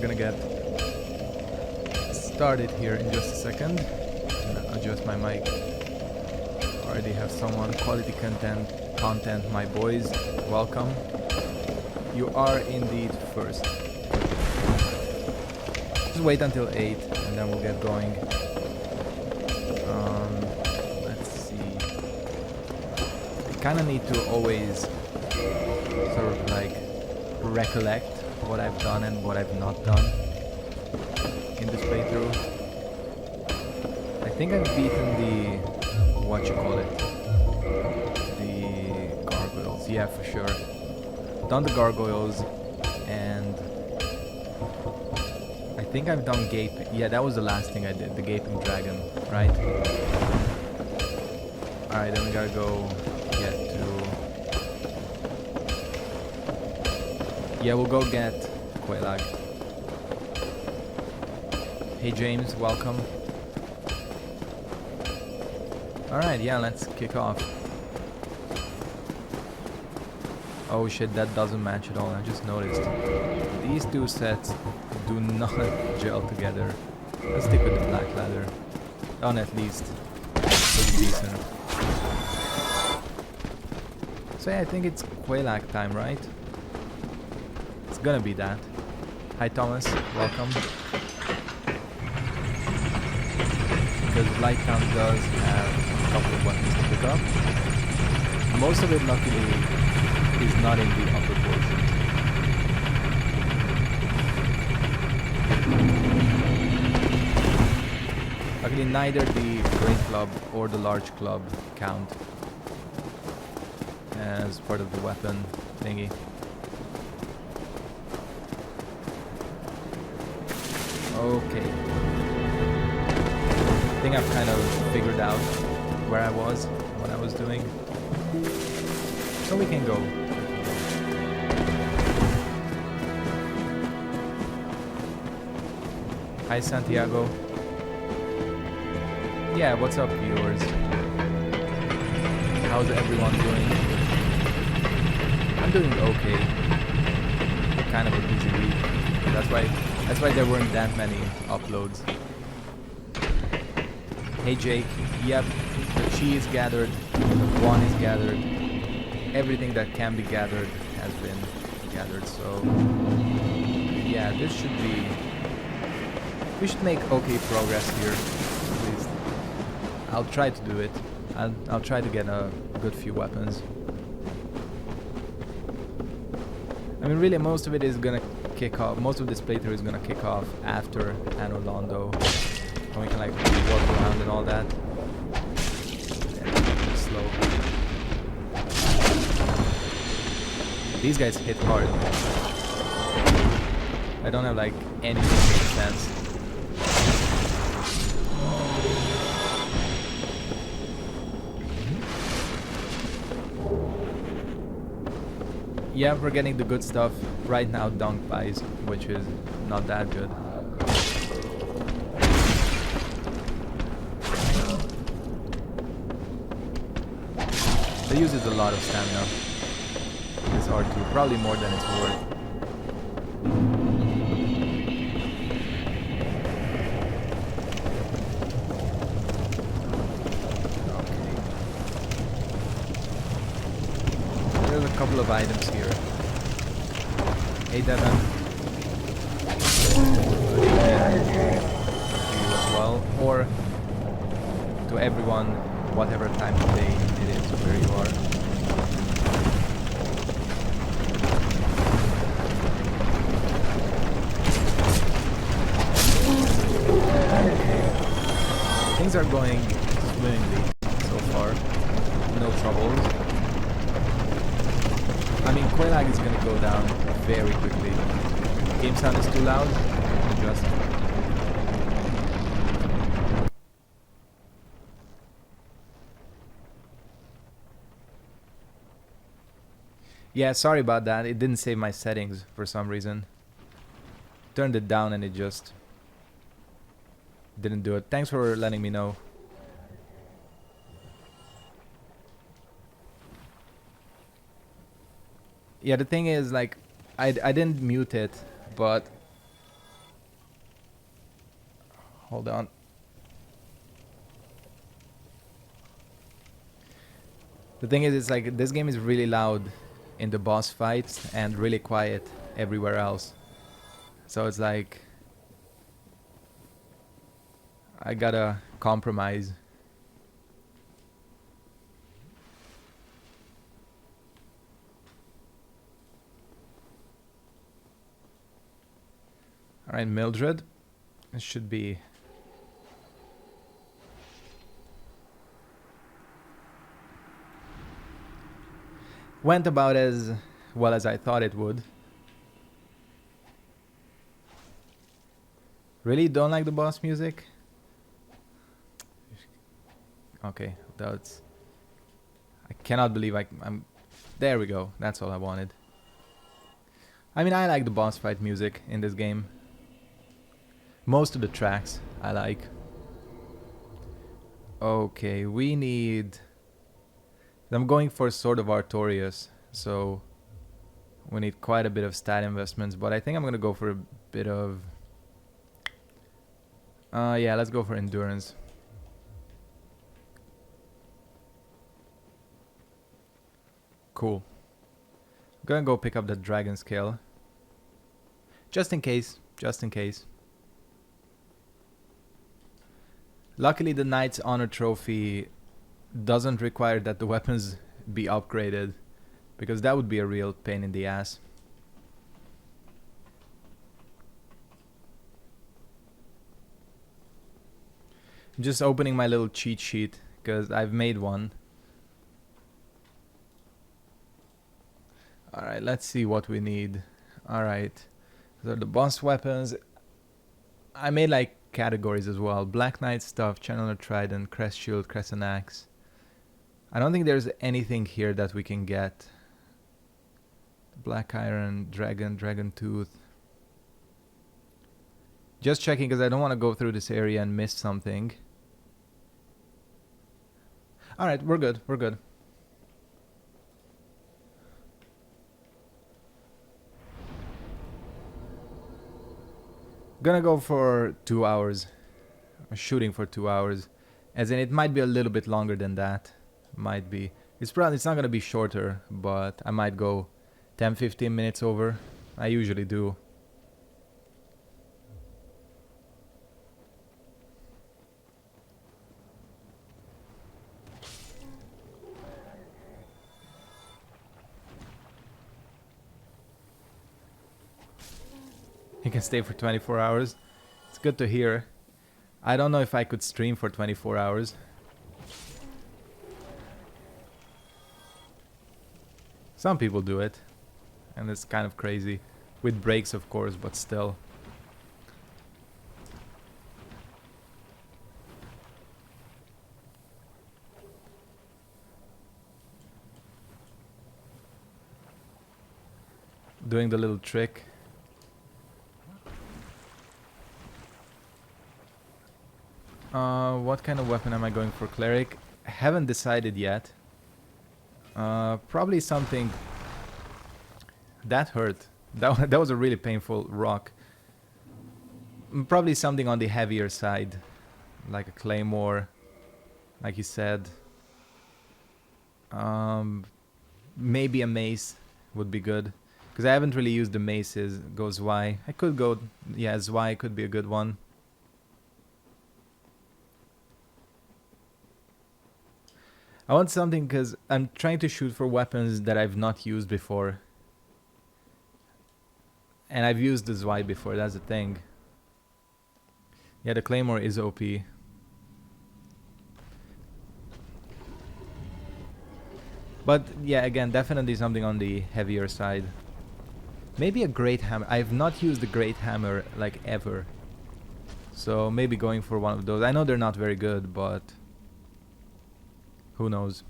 gonna get started here in just a second. I'm gonna adjust my mic. Already have someone. Quality content, my boys. Welcome. You are indeed first. Just wait until 8 and then we'll get going. Let's see. I kind of need to always sort of like recollect what I've done and what I've not done in this playthrough. I think I've beaten the, what you call it, the gargoyles. Yeah, for sure. Done the gargoyles, and I think I've done gaping. Yeah, that was the last thing I did, the gaping dragon, right? Alright, then we gotta go get to... Yeah, we'll go get Quelaag. Hey James, welcome. Alright, yeah, let's kick off. Oh shit, that doesn't match at all, I just noticed. These two sets do not gel together. Let's stick with the black ladder. On at least. Looks decent. So yeah, I think it's Quelaag time, right? It's gonna be that. Hi Thomas, welcome. Because Blighttown does have a couple of weapons to pick up. Most of it, luckily, is not in the upper portion. Luckily, neither the great club or the large club count as part of the weapon thingy. Okay. I think I've kind of figured out where I was, what I was doing. So we can go. Hi Santiago. Yeah, what's up viewers? How's everyone doing? I'm doing okay. Kind of a busy week. That's why there weren't that many uploads. Hey Jake, yep, the chi is gathered, the guan is gathered, everything that can be gathered has been gathered, so yeah, this should be, we should make okay progress here, at least. I'll try to do it. I'll try to get a good few weapons. I mean, really, most of it is gonna kick off, most of this playthrough is gonna kick off after Anor Londo. And we can like walk around and all that. Yeah, slow. These guys hit hard. I don't have like any sense. Yeah, we're getting the good stuff right now, dunk buys, which is not that good. It uses a lot of stamina. It's hard to, probably more than it's worth. Okay. There's a couple of items here. Hey Devin. Good evening to you as well. Or to everyone, whatever time of day it is where you are. Things are going swimmingly so far. No troubles. I mean, Quelaag is gonna go down very quickly. Game sound is too loud. Adjust. Yeah, sorry about that. It didn't save my settings for some reason. Turned it down and it just didn't do it. Thanks for letting me know. Yeah, the thing is, like, I didn't mute it, but Hold on. The thing is, it's like this game is really loud in the boss fights and really quiet everywhere else. So it's like I gotta compromise. Alright, Mildred. It should be... Went about as well as I thought it would. Really don't like the boss music? Okay, that's... I cannot believe I'm... There we go, that's all I wanted. I mean, I like the boss fight music in this game. Most of the tracks I like. Okay, we need... I'm going for Sword of Artorias, so we need quite a bit of stat investments, but I think I'm gonna go for a bit of... yeah, let's go for Endurance. Cool. I'm gonna go pick up the Dragon Scale. Just in case, just in case. Luckily the Knight's Honor Trophy doesn't require that the weapons be upgraded, because that would be a real pain in the ass. I'm just opening my little cheat sheet because I've made one. Alright, let's see what we need. Alright, these are the boss weapons. I made like categories as well. Black Knight stuff, Channeler Trident, Crest Shield, Crescent Axe. I don't think there's anything here that we can get. Black Iron, Dragon Tooth. Just checking because I don't want to go through this area and miss something. Alright, we're good, we're good. Gonna go for 2 hours. I'm shooting for 2 hours. As in, it might be a little bit longer than that. Might be. It's not gonna be shorter, but I might go 10-15 minutes over. I usually do. You can stay for 24 hours. It's good to hear. I don't know if I could stream for 24 hours. Some people do it. And it's kind of crazy. With breaks, of course, but still. Doing the little trick. What kind of weapon am I going for? Cleric? Haven't decided yet. Probably something... That hurt. That was a really painful rock. Probably something on the heavier side. Like a claymore. Like you said. Maybe a mace would be good. Because I haven't really used the maces. Go Zwei. I could go... Yeah, Zwei could be a good one. I want something because I'm trying to shoot for weapons that I've not used before. And I've used the Zwei before, that's the thing. Yeah, the Claymore is OP. But yeah, again, definitely something on the heavier side. Maybe a Great Hammer. I've not used the Great Hammer like ever. So maybe going for one of those. I know they're not very good, but... Who knows?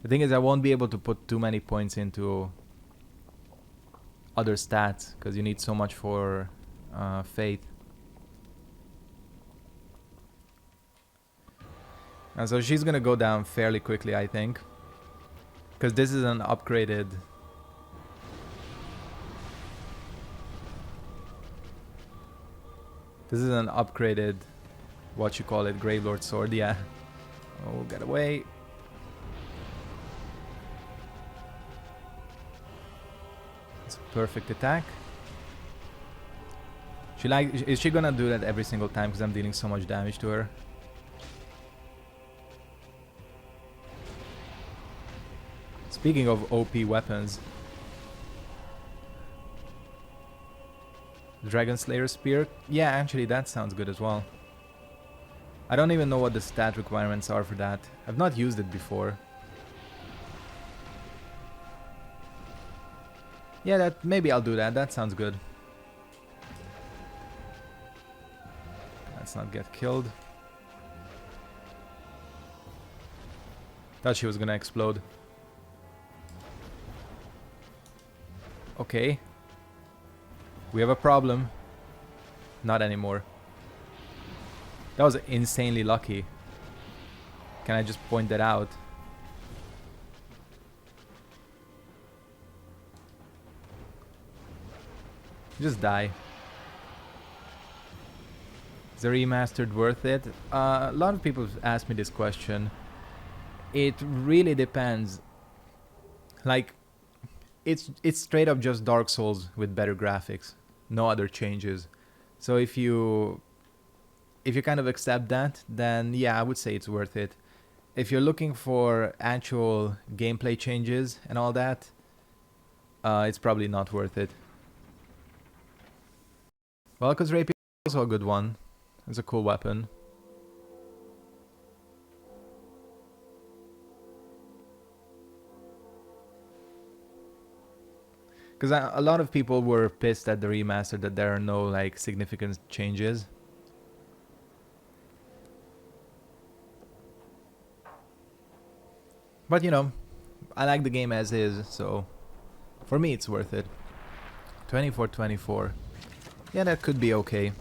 The thing is, I won't be able to put too many points into other stats because you need so much for faith. And so she's gonna go down fairly quickly, I think, because this is an upgraded. This This is an upgraded, what you call it, Gravelord sword, yeah. Oh, get away. It's a perfect attack. Is she gonna do that every single time because I'm dealing so much damage to her? Speaking of OP weapons, Dragon Slayer Spear, yeah, actually that sounds good as well. I don't even know what the stat requirements are for that. I've not used it before. Yeah, maybe I'll do that. That sounds good. Let's not get killed. Thought she was gonna explode. Okay. We have a problem. Not anymore. That was insanely lucky. Can I just point that out? Just die. Is the remastered worth it? A lot of people ask me this question. It really depends. Like, it's straight up just Dark Souls with better graphics. No other changes. So if you kind of accept that, then yeah, I would say it's worth it. If you're looking for actual gameplay changes and all that, it's probably not worth it. Well, because Rapier is also a good one. It's a cool weapon. Because a lot of people were pissed at the remaster that there are no like significant changes. But you know, I like the game as is, so for me it's worth it. 24/24. Yeah, that could be okay.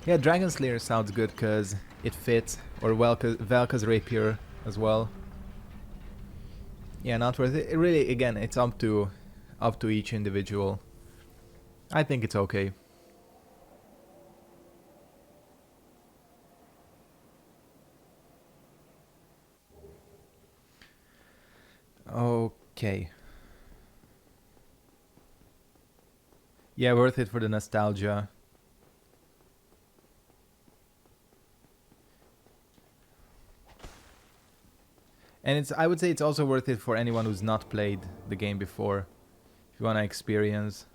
Yeah, Dragon Slayer sounds good because it fits, or Velka's Rapier as well. Yeah, not worth it. It really, again, it's up to each individual. I think it's okay. Okay. Yeah, worth it for the nostalgia. And I would say it's also worth it for anyone who's not played the game before. If you want to experience.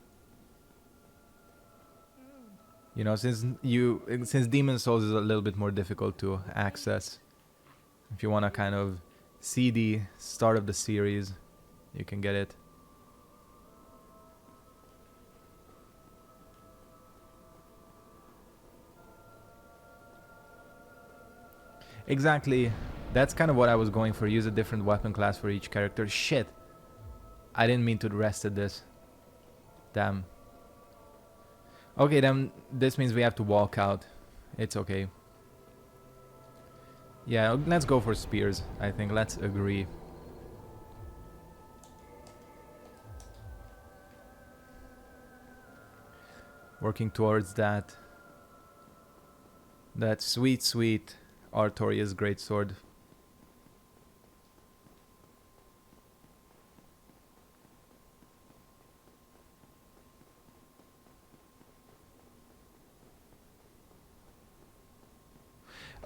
You know, since Demon's Souls is a little bit more difficult to access. If you want to kind of see the start of the series, you can get it. Exactly. That's kind of what I was going for. Use a different weapon class for each character. Shit. I didn't mean to rest at this. Damn. Okay, then this means we have to walk out. It's okay. Yeah, let's go for spears, I think. Let's agree. Working towards that. That sweet, sweet Artorias greatsword.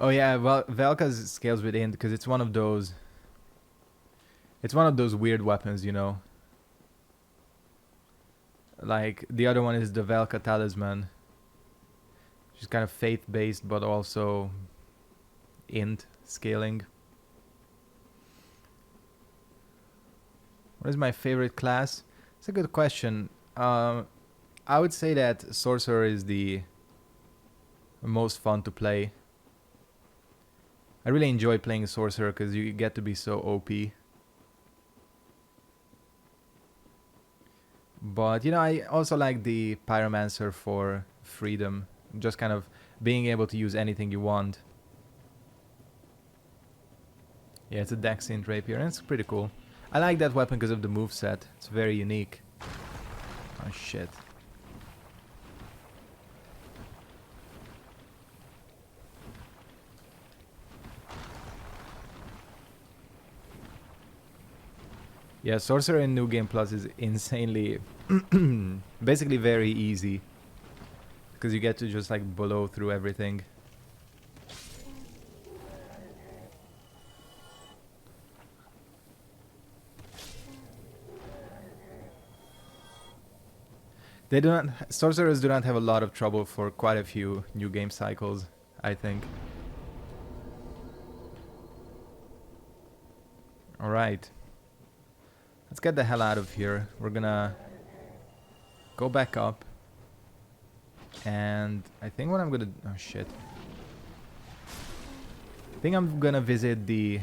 Oh yeah, well, Velka's scales with int because it's one of those. It's one of those weird weapons, you know. Like the other one is the Velka talisman, which is kind of faith-based, but also int scaling. What is my favorite class? It's a good question. I would say that Sorcerer is the most fun to play. I really enjoy playing Sorcerer because you get to be so OP. But, you know, I also like the Pyromancer for freedom. Just kind of being able to use anything you want. Yeah, it's a Dex Int Rapier and it's pretty cool. I like that weapon because of the moveset. It's very unique. Oh shit. Yeah, Sorcerer in New Game Plus is insanely, basically very easy. Because you get to just like blow through everything. They do not, sorcerers do not have a lot of trouble for quite a few new game cycles, I think. Alright. Let's get the hell out of here. We're gonna go back up. And I think what I'm gonna... Oh shit. I think I'm gonna visit the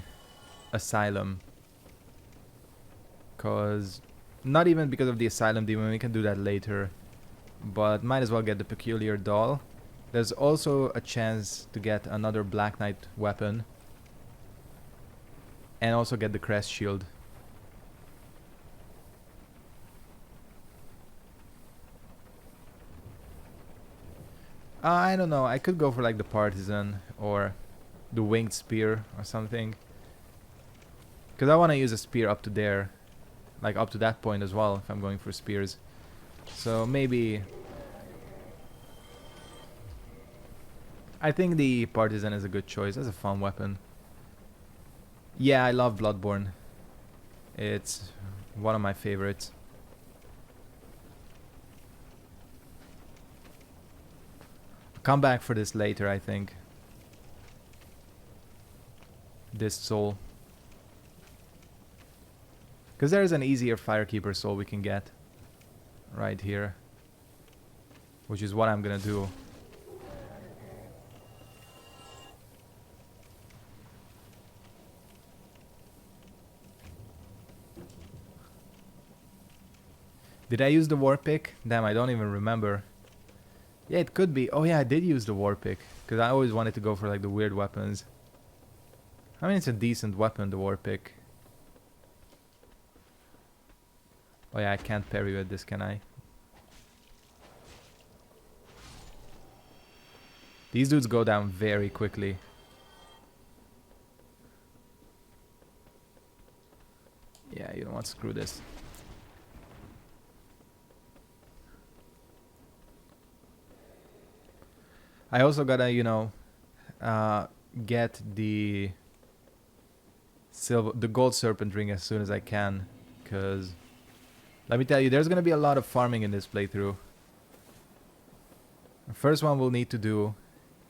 asylum. Cause... Not even because of the asylum demon, we can do that later. But might as well get the peculiar doll. There's also a chance to get another Black Knight weapon. And also get the crest shield. I don't know, I could go for like the partisan or the winged spear or something. Because I want to use a spear up to there. Like up to that point as well if I'm going for spears. So maybe... I think the partisan is a good choice. That's a fun weapon. Yeah, I love Bloodborne. It's one of my favorites. I'll come back for this later, I think. This soul. Because there's an easier Firekeeper soul we can get. Right here. Which is what I'm gonna do. Did I use the war pick? Damn, I don't even remember. Yeah, it could be. Oh yeah, I did use the war pick. Because I always wanted to go for like the weird weapons. I mean, it's a decent weapon, the war pick. Oh yeah, I can't parry with this, can I? These dudes go down very quickly. Yeah, you know what? Screw this. I also gotta, you know, get the gold serpent ring as soon as I can, because let me tell you, there's gonna be a lot of farming in this playthrough. The first one we'll need to do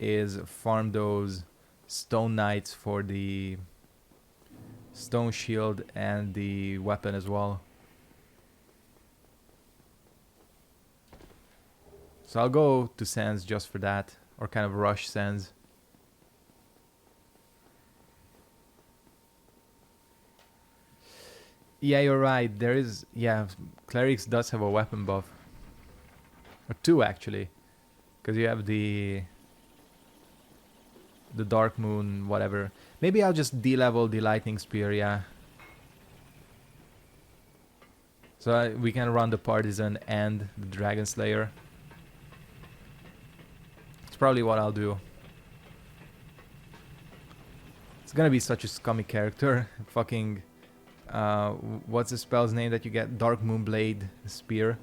is farm those stone knights for the stone shield and the weapon as well. So I'll go to Sands just for that, or kind of rush Sands. Yeah, you're right. There is... Yeah, Clerics does have a weapon buff. Or two, actually. Because you have the Dark Moon, whatever. Maybe I'll just de-level the Lightning Spear, yeah. So we can run the Partisan and the Dragon Slayer. It's probably what I'll do. It's gonna be such a scummy character. Fucking... what's the spell's name that you get? Dark Moonblade Spear.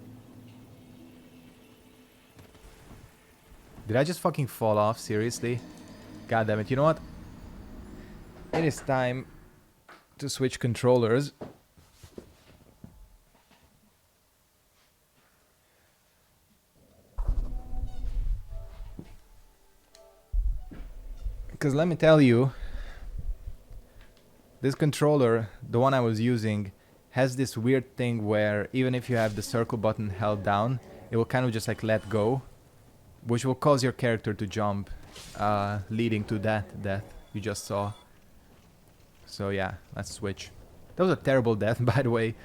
Did I just fucking fall off? Seriously? God damn it. You know what? It is time to switch controllers. Because let me tell you, this controller, the one I was using, has this weird thing where even if you have the circle button held down, it will kind of just like let go, which will cause your character to jump, leading to that death you just saw. So yeah, let's switch. That was a terrible death, by the way.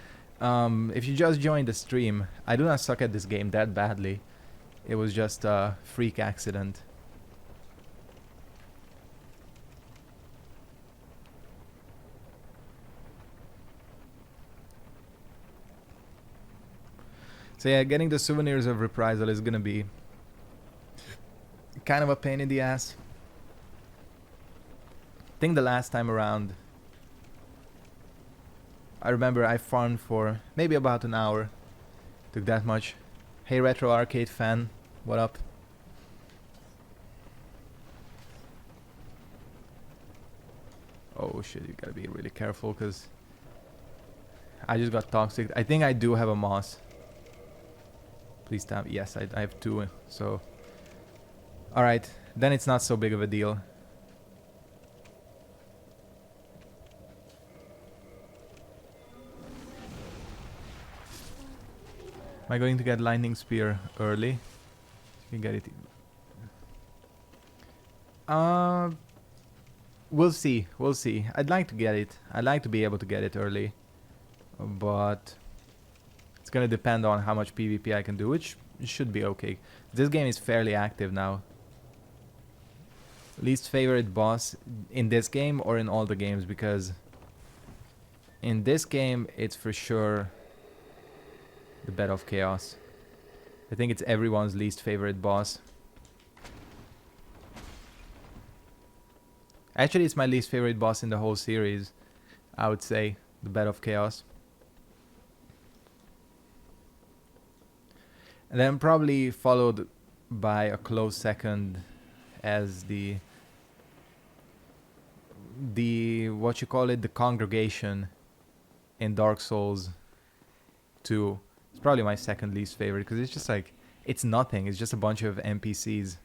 If you just joined the stream, I do not suck at this game that badly. It was just a freak accident. So yeah, getting the Souvenirs of Reprisal is gonna be kind of a pain in the ass. I think the last time around I remember I farmed for maybe about an hour. Took that much. Hey Retro Arcade fan, what up? Oh shit, you gotta be really careful because I just got toxic. I think I do have a moss. Please tell me. Yes, I have 2. So, alright. Then it's not so big of a deal. Am I going to get Lightning Spear early? You can get it. We'll see. We'll see. I'd like to get it. I'd like to be able to get it early. But it's gonna depend on how much PvP I can do, which should be okay. This game is fairly active now. Least favorite boss in this game or in all the games, because in this game it's for sure the Bed of Chaos. I think it's everyone's least favorite boss. Actually, it's my least favorite boss in the whole series, I would say, the Bed of Chaos. And then probably followed by a close second as the what you call it, the Congregation in Dark Souls 2. It's probably my second least favorite because it's just like, it's nothing. It's just a bunch of NPCs,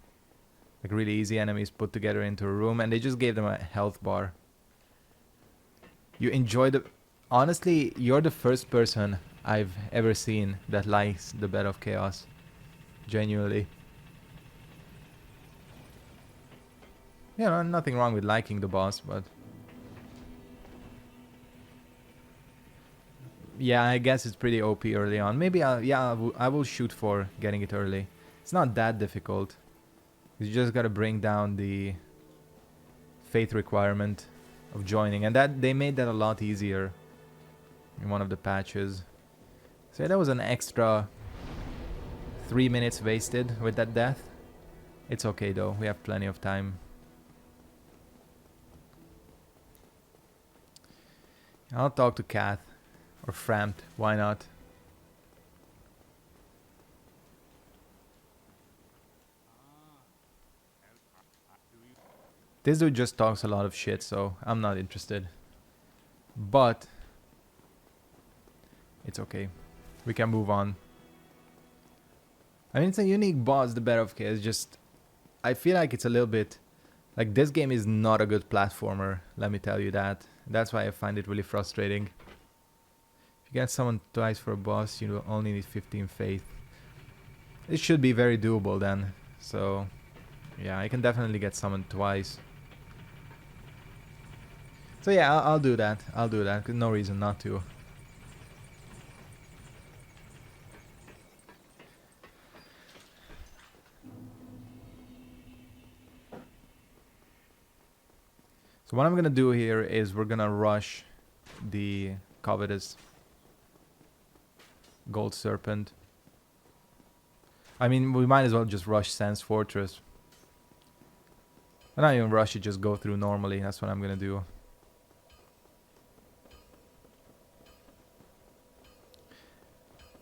like really easy enemies put together into a room, and they just gave them a health bar. You enjoy the... Honestly, you're the first person I've ever seen that likes the Bed of Chaos. Genuinely. You know, nothing wrong with liking the boss, but... Yeah, I guess it's pretty OP early on. Maybe I will shoot for getting it early. It's not that difficult. You just gotta bring down the faith requirement of joining, and that they made that a lot easier in one of the patches. So yeah, that was an extra 3 minutes wasted with that death. It's okay though, we have plenty of time. I'll talk to Kath. Or Frampt, why not? This dude just talks a lot of shit, so I'm not interested. But it's okay. We can move on. I mean, it's a unique boss, the Bed of Chaos. Just, I feel like it's a little bit... Like, this game is not a good platformer, let me tell you that. That's why I find it really frustrating. If you get summoned twice for a boss, you only need 15 faith. It should be very doable then. So, yeah, I can definitely get summoned twice. So yeah, I'll do that. I'll do that. No reason not to. So what I'm gonna do here is we're gonna rush the covetous Gold Serpent. I mean, we might as well just rush Sans Fortress. Not even rush it, just go through normally. That's what I'm gonna do.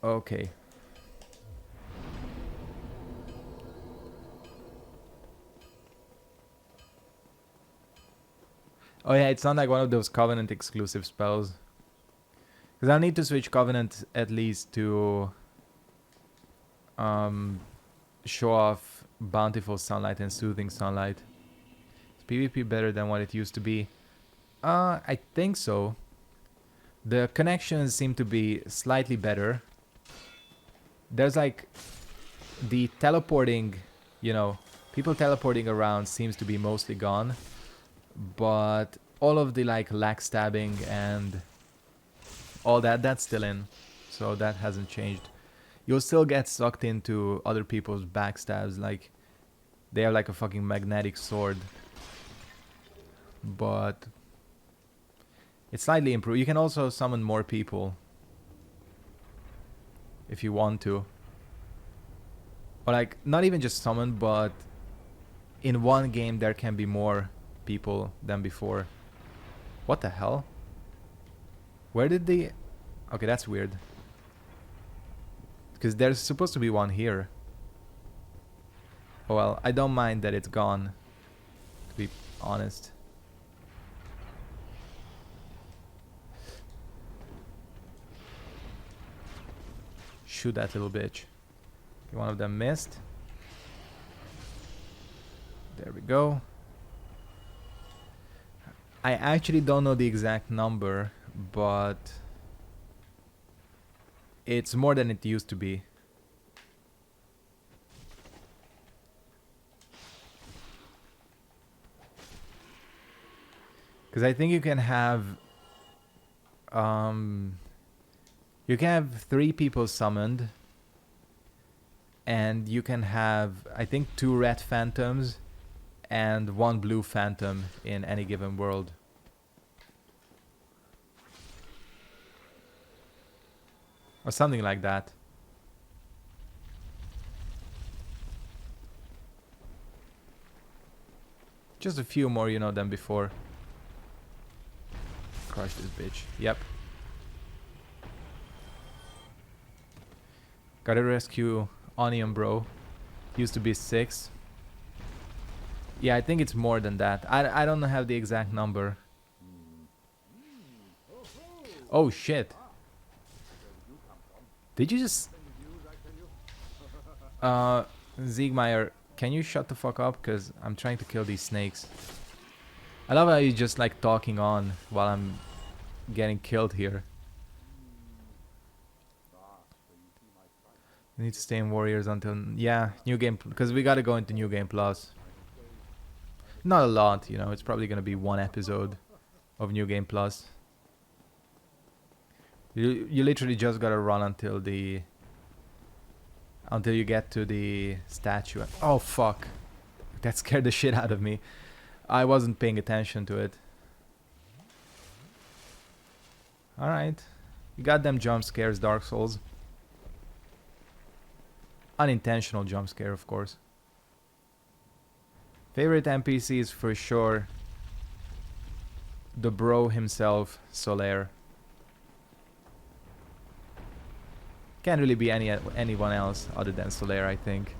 Okay. Oh yeah, it's not like one of those Covenant exclusive spells. Because I'll need to switch Covenant at least to show off Bountiful Sunlight and Soothing Sunlight. Is PvP better than what it used to be? I think so. The connections seem to be slightly better. There's like the teleporting, you know, people teleporting around seems to be mostly gone. But all of the like lag stabbing and all that's still in, so that hasn't changed. You'll still get sucked into other people's backstabs, like they have like a fucking magnetic sword, but it's slightly improved. You can also summon more people if you want to, or like not even just summon, but in one game there can be more people than before. What the hell? Where did the... Okay, that's weird. Because there's supposed to be one here. Oh well, I don't mind that it's gone, to be honest. Shoot that little bitch. Okay, one of them missed. There we go. I actually don't know the exact number, but it's more than it used to be. Because I think you can have 3 people summoned, and you can have, I think, 2 red phantoms and 1 blue phantom in any given world. Or something like that. Just a few more, you know, than before. Crush this bitch. Yep. Gotta rescue Onion Bro. Used to be 6. Yeah, I think it's more than that. I don't have the exact number. Oh shit. Did you just... Ziegmeyer, can you shut the fuck up? Because I'm trying to kill these snakes. I love how you're just like talking on while I'm getting killed here. You need to stay in Warriors until... Yeah, New Game... Because we gotta go into New Game Plus. Not a lot, you know. It's probably gonna be 1 episode of New Game Plus. You literally just gotta run until the... Until you get to the statue. Oh, fuck. That scared the shit out of me. I wasn't paying attention to it. Alright. You got them jump scares, Dark Souls. Unintentional jump scare, of course. Favorite NPC is for sure the bro himself, Solaire. Can't really be anyone else other than Solaire, I think.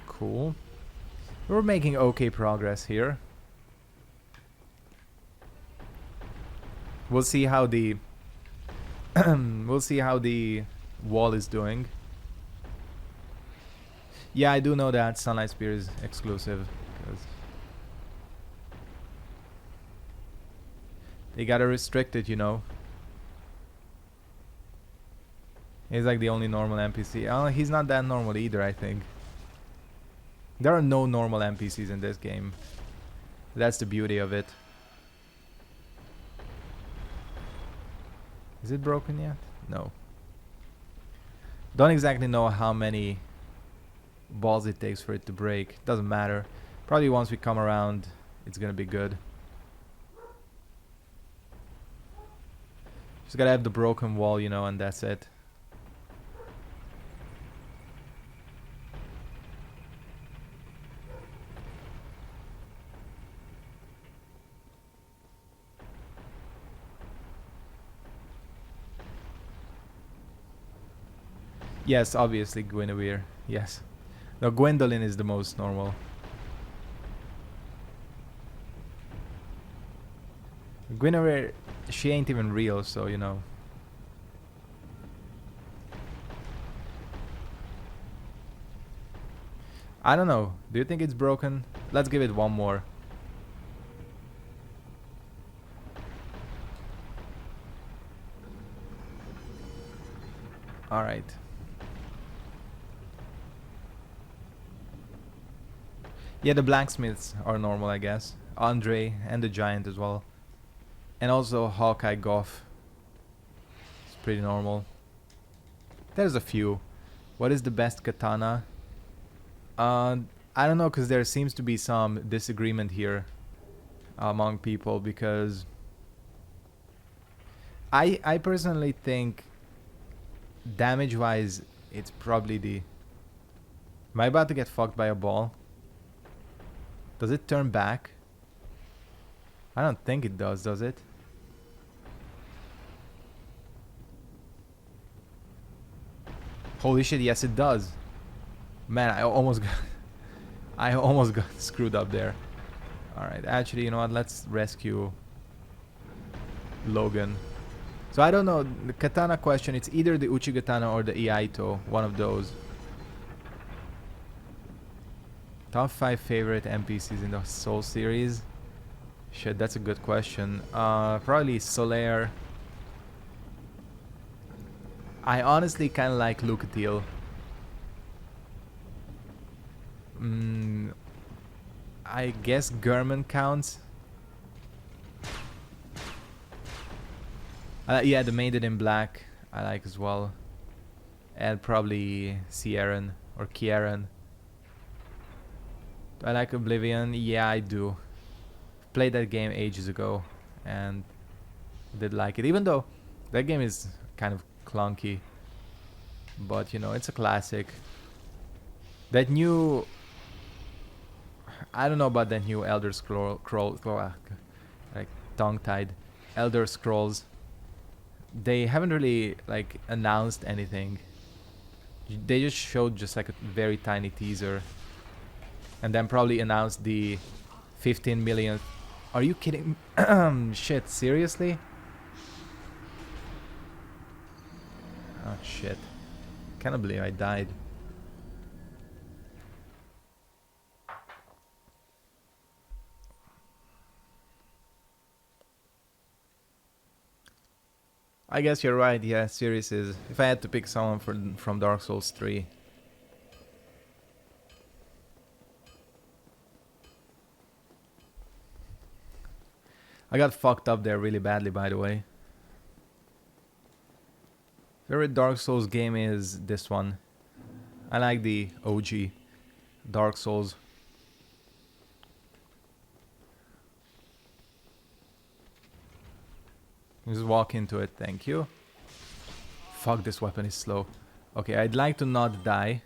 Cool. We're making okay progress here. We'll see how the we'll see how the wall is doing. Yeah, I do know that Sunlight Spear is exclusive. They gotta restrict it, you know. He's like the only normal NPC. Oh, he's not that normal either, I think. There are no normal NPCs in this game. That's the beauty of it. Is it broken yet? No. Don't exactly know how many balls it takes for it to break. Doesn't matter. Probably once we come around, it's gonna be good. Just gotta have the broken wall, you know, and that's it. Yes, obviously Guinevere. Yes. No, Gwendolyn is the most normal. Guinevere, she ain't even real, so you know. I don't know. Do you think it's broken? Let's give it one more. Alright. Yeah, the blacksmiths are normal, I guess. Andre and the giant as well. And also Hawkeye Goff. It's pretty normal. There's a few. What is the best katana? I don't know, because there seems to be some disagreement here among people, because I personally think damage-wise it's probably the Am I about to get fucked by a ball? Does it turn back? I don't think it does it? Holy shit, yes it does. Man, I almost got I almost got screwed up there. Alright, actually, you know what? Let's rescue Logan. So I don't know, the katana question, it's either the Uchigatana or the Iaito, one of those. Top 5 favorite NPCs in the Soul series? Shit, that's a good question. Probably Solaire. I honestly kinda like Lucatiel. I guess German counts. Yeah, the Maiden in Black I like as well. And probably Ciaran or Kieran. Do I like Oblivion? Yeah, I do. Played that game ages ago and did like it. Even though that game is kind of clunky. But, you know, it's a classic. That new... I don't know about that new Elder Scrolls... like, tongue-tied. Elder Scrolls. They haven't really, like, announced anything. They just showed just, like, a very tiny teaser. And then probably announced the 15 millionth... Are you kidding? Shit, seriously? Oh, shit. Can't believe I died. I guess you're right, yeah, Sirius is... If I had to pick someone from Dark Souls 3... I got fucked up there really badly, by the way. Favorite Dark Souls game is this one. I like the OG Dark Souls. Just walk into it, thank you. Fuck, this weapon is slow. Okay, I'd like to not die.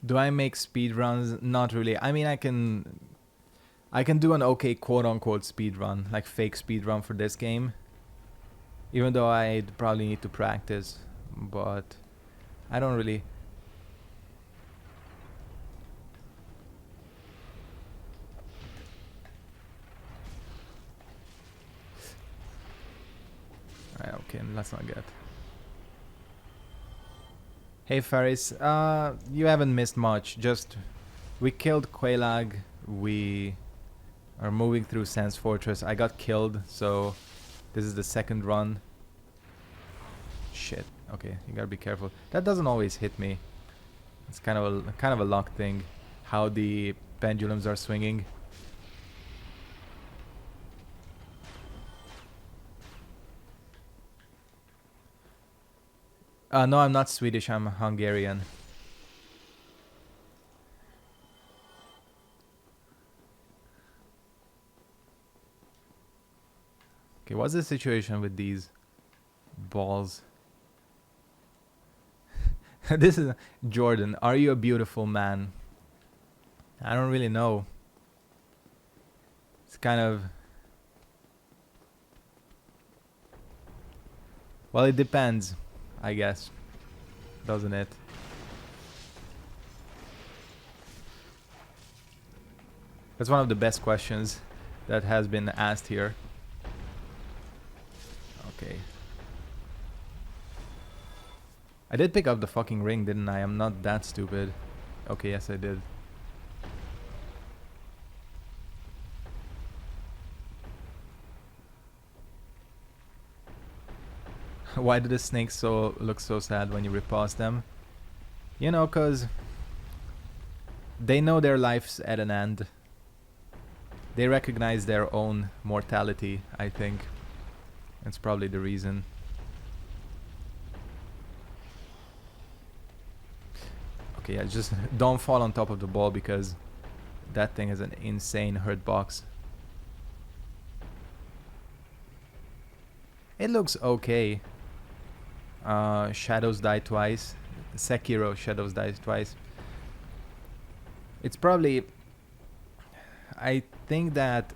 Do I make speedruns? Not really. I mean, I can do an okay quote-unquote speedrun, like fake speedrun for this game. Even though I'd probably need to practice, but I don't really... Alright, okay, let's not get... Hey Faris, you haven't missed much, just... We killed Quelaag, we are moving through Sans Fortress. I got killed, so this is the second run. Shit, okay, you gotta be careful. That doesn't always hit me. It's kind of a luck thing, how the pendulums are swinging. No, I'm not Swedish, I'm Hungarian. Okay, what's the situation with these balls? This is Jordan. Are you a beautiful man? I don't really know. It's kind of... Well, it depends, I guess. Doesn't it? That's one of the best questions that has been asked here. Okay. I did pick up the fucking ring, didn't I? I'm not that stupid. Okay, yes I did. Why do the snakes look so sad when you repulse them? You know, cause they know their life's at an end. They recognize their own mortality, I think. That's probably the reason. Okay, yeah, just don't fall on top of the ball because that thing is an insane hurt box. It looks okay. Shadows die twice. Sekiro Shadows dies twice. It's probably... I think that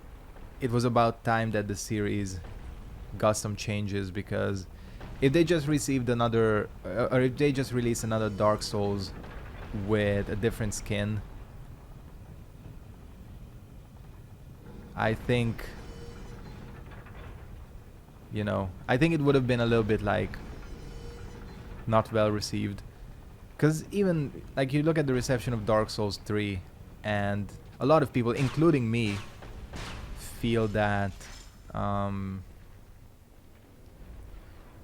it was about time that the series got some changes, because if they just received another... or if they just release another Dark Souls with a different skin, I think... you know, I think it would have been a little bit like not well received. Because even like you look at the reception of Dark Souls 3, and a lot of people, including me, feel that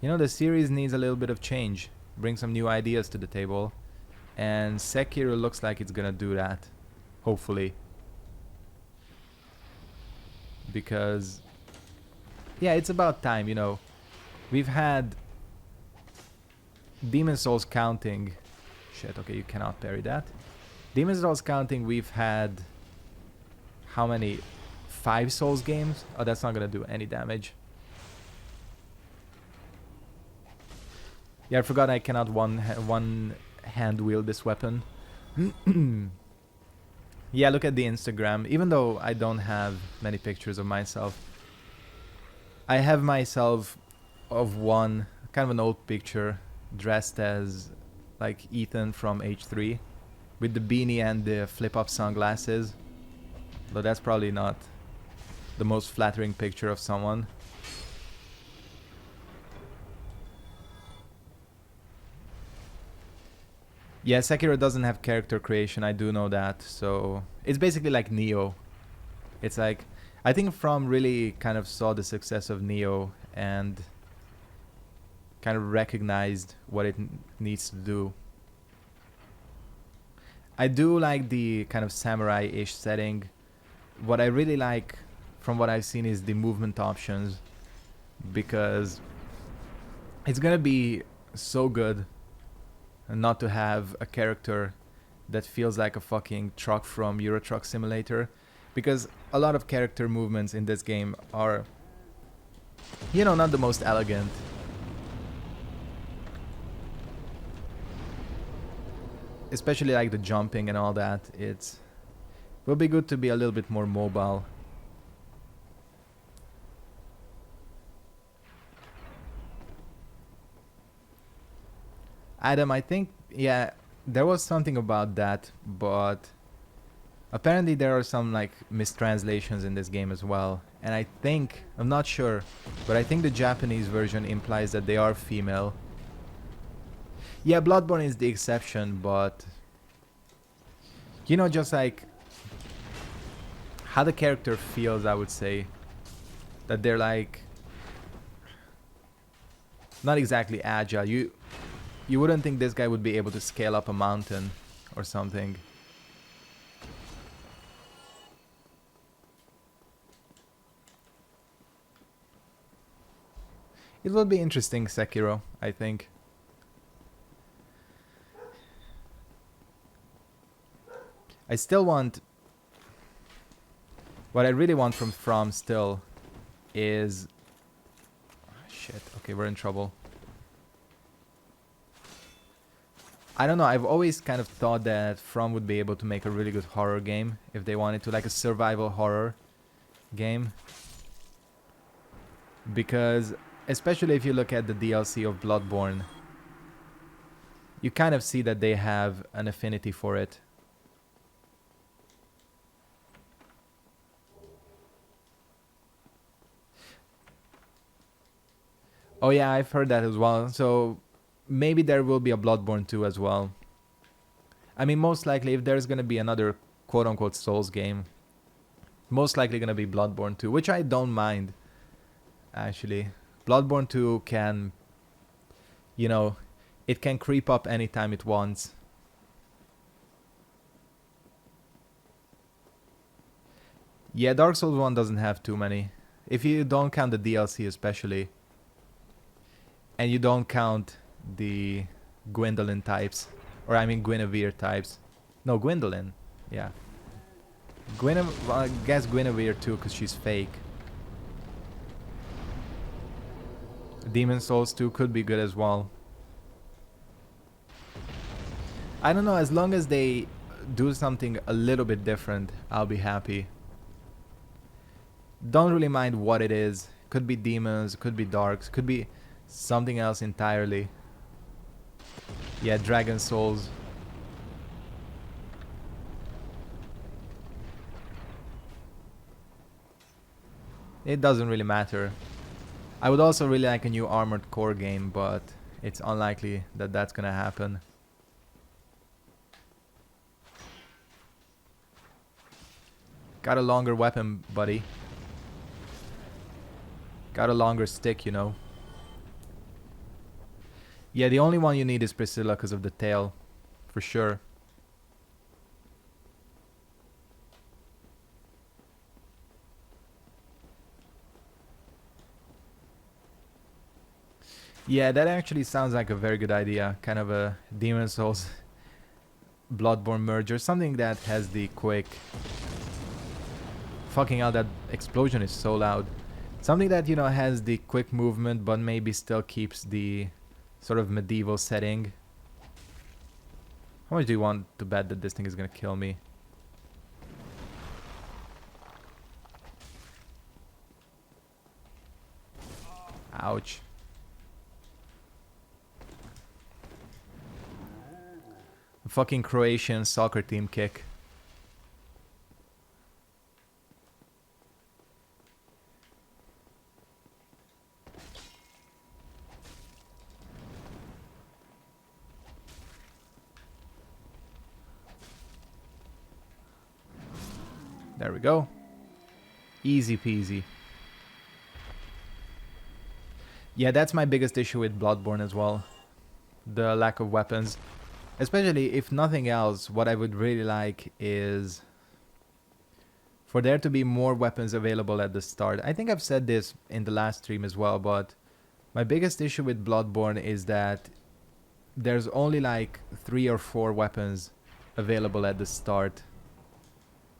you know, the series needs a little bit of change, bring some new ideas to the table, and Sekiro looks like it's gonna do that, hopefully. Because yeah, it's about time, you know. We've had Demon Souls counting. Shit, okay, you cannot parry that. Demon Souls counting, we've had how many? 5 Souls games? Oh, that's not gonna do any damage. Yeah, I forgot I cannot one hand wield this weapon. Yeah, look at the Instagram. Even though I don't have many pictures of myself, I have myself of one kind of an old picture dressed as like Ethan from H3 with the beanie and the flip-up sunglasses. Though that's probably not the most flattering picture of someone. Yeah, Sekiro doesn't have character creation, I do know that. So it's basically like Neo. It's like, I think From really kind of saw the success of Neo and kind of recognized what it needs to do. I do like the kind of samurai-ish setting. What I really like from what I've seen is the movement options, because it's gonna be so good not to have a character that feels like a fucking truck from Euro Truck Simulator, because a lot of character movements in this game are, you know, not the most elegant. Especially like the jumping and all that. It will be good to be a little bit more mobile. Adam, I think, yeah, there was something about that, but apparently there are some like mistranslations in this game as well. And I think, I'm not sure, but I think the Japanese version implies that they are female. Yeah, Bloodborne is the exception, but you know, just like how the character feels, I would say that they're like not exactly agile. You wouldn't think this guy would be able to scale up a mountain or something. It will be interesting, Sekiro, I think. I still want... What I really want from still is... Shit, okay, we're in trouble. I don't know, I've always kind of thought that From would be able to make a really good horror game if they wanted to, like a survival horror game. Because, especially if you look at the DLC of Bloodborne, you kind of see that they have an affinity for it. Oh yeah, I've heard that as well. So maybe there will be a Bloodborne 2 as well. I mean, most likely if there's gonna be another quote-unquote Souls game, most likely gonna be Bloodborne 2, which I don't mind, actually. Bloodborne 2 can, you know, it can creep up anytime it wants. Yeah, Dark Souls 1 doesn't have too many. If you don't count the DLC especially, and you don't count the Gwendolyn types. Or I mean Guinevere types. No, Gwendolyn. Yeah. Well, I guess Guinevere too, because she's fake. Demon Souls 2 could be good as well. I don't know, as long as they do something a little bit different, I'll be happy. Don't really mind what it is. Could be demons, could be darks, could be something else entirely. Yeah, Dragon Souls. It doesn't really matter. I would also really like a new Armored Core game, but it's unlikely that that's gonna happen. Got a longer weapon, buddy. Got a longer stick, you know. Yeah, the only one you need is Priscilla because of the tail. For sure. Yeah, that actually sounds like a very good idea. Kind of a Demon Souls Bloodborne merger. Something that has the quick... Fucking hell, that explosion is so loud. Something that, you know, has the quick movement but maybe still keeps the sort of medieval setting. How much do you want to bet that this thing is gonna kill me? Ouch. A fucking Croatian soccer team kick. There we go. Easy peasy. Yeah, that's my biggest issue with Bloodborne as well. The lack of weapons. Especially, if nothing else, what I would really like is for there to be more weapons available at the start. I think I've said this in the last stream as well, but my biggest issue with Bloodborne is that there's only like 3 or 4 weapons available at the start.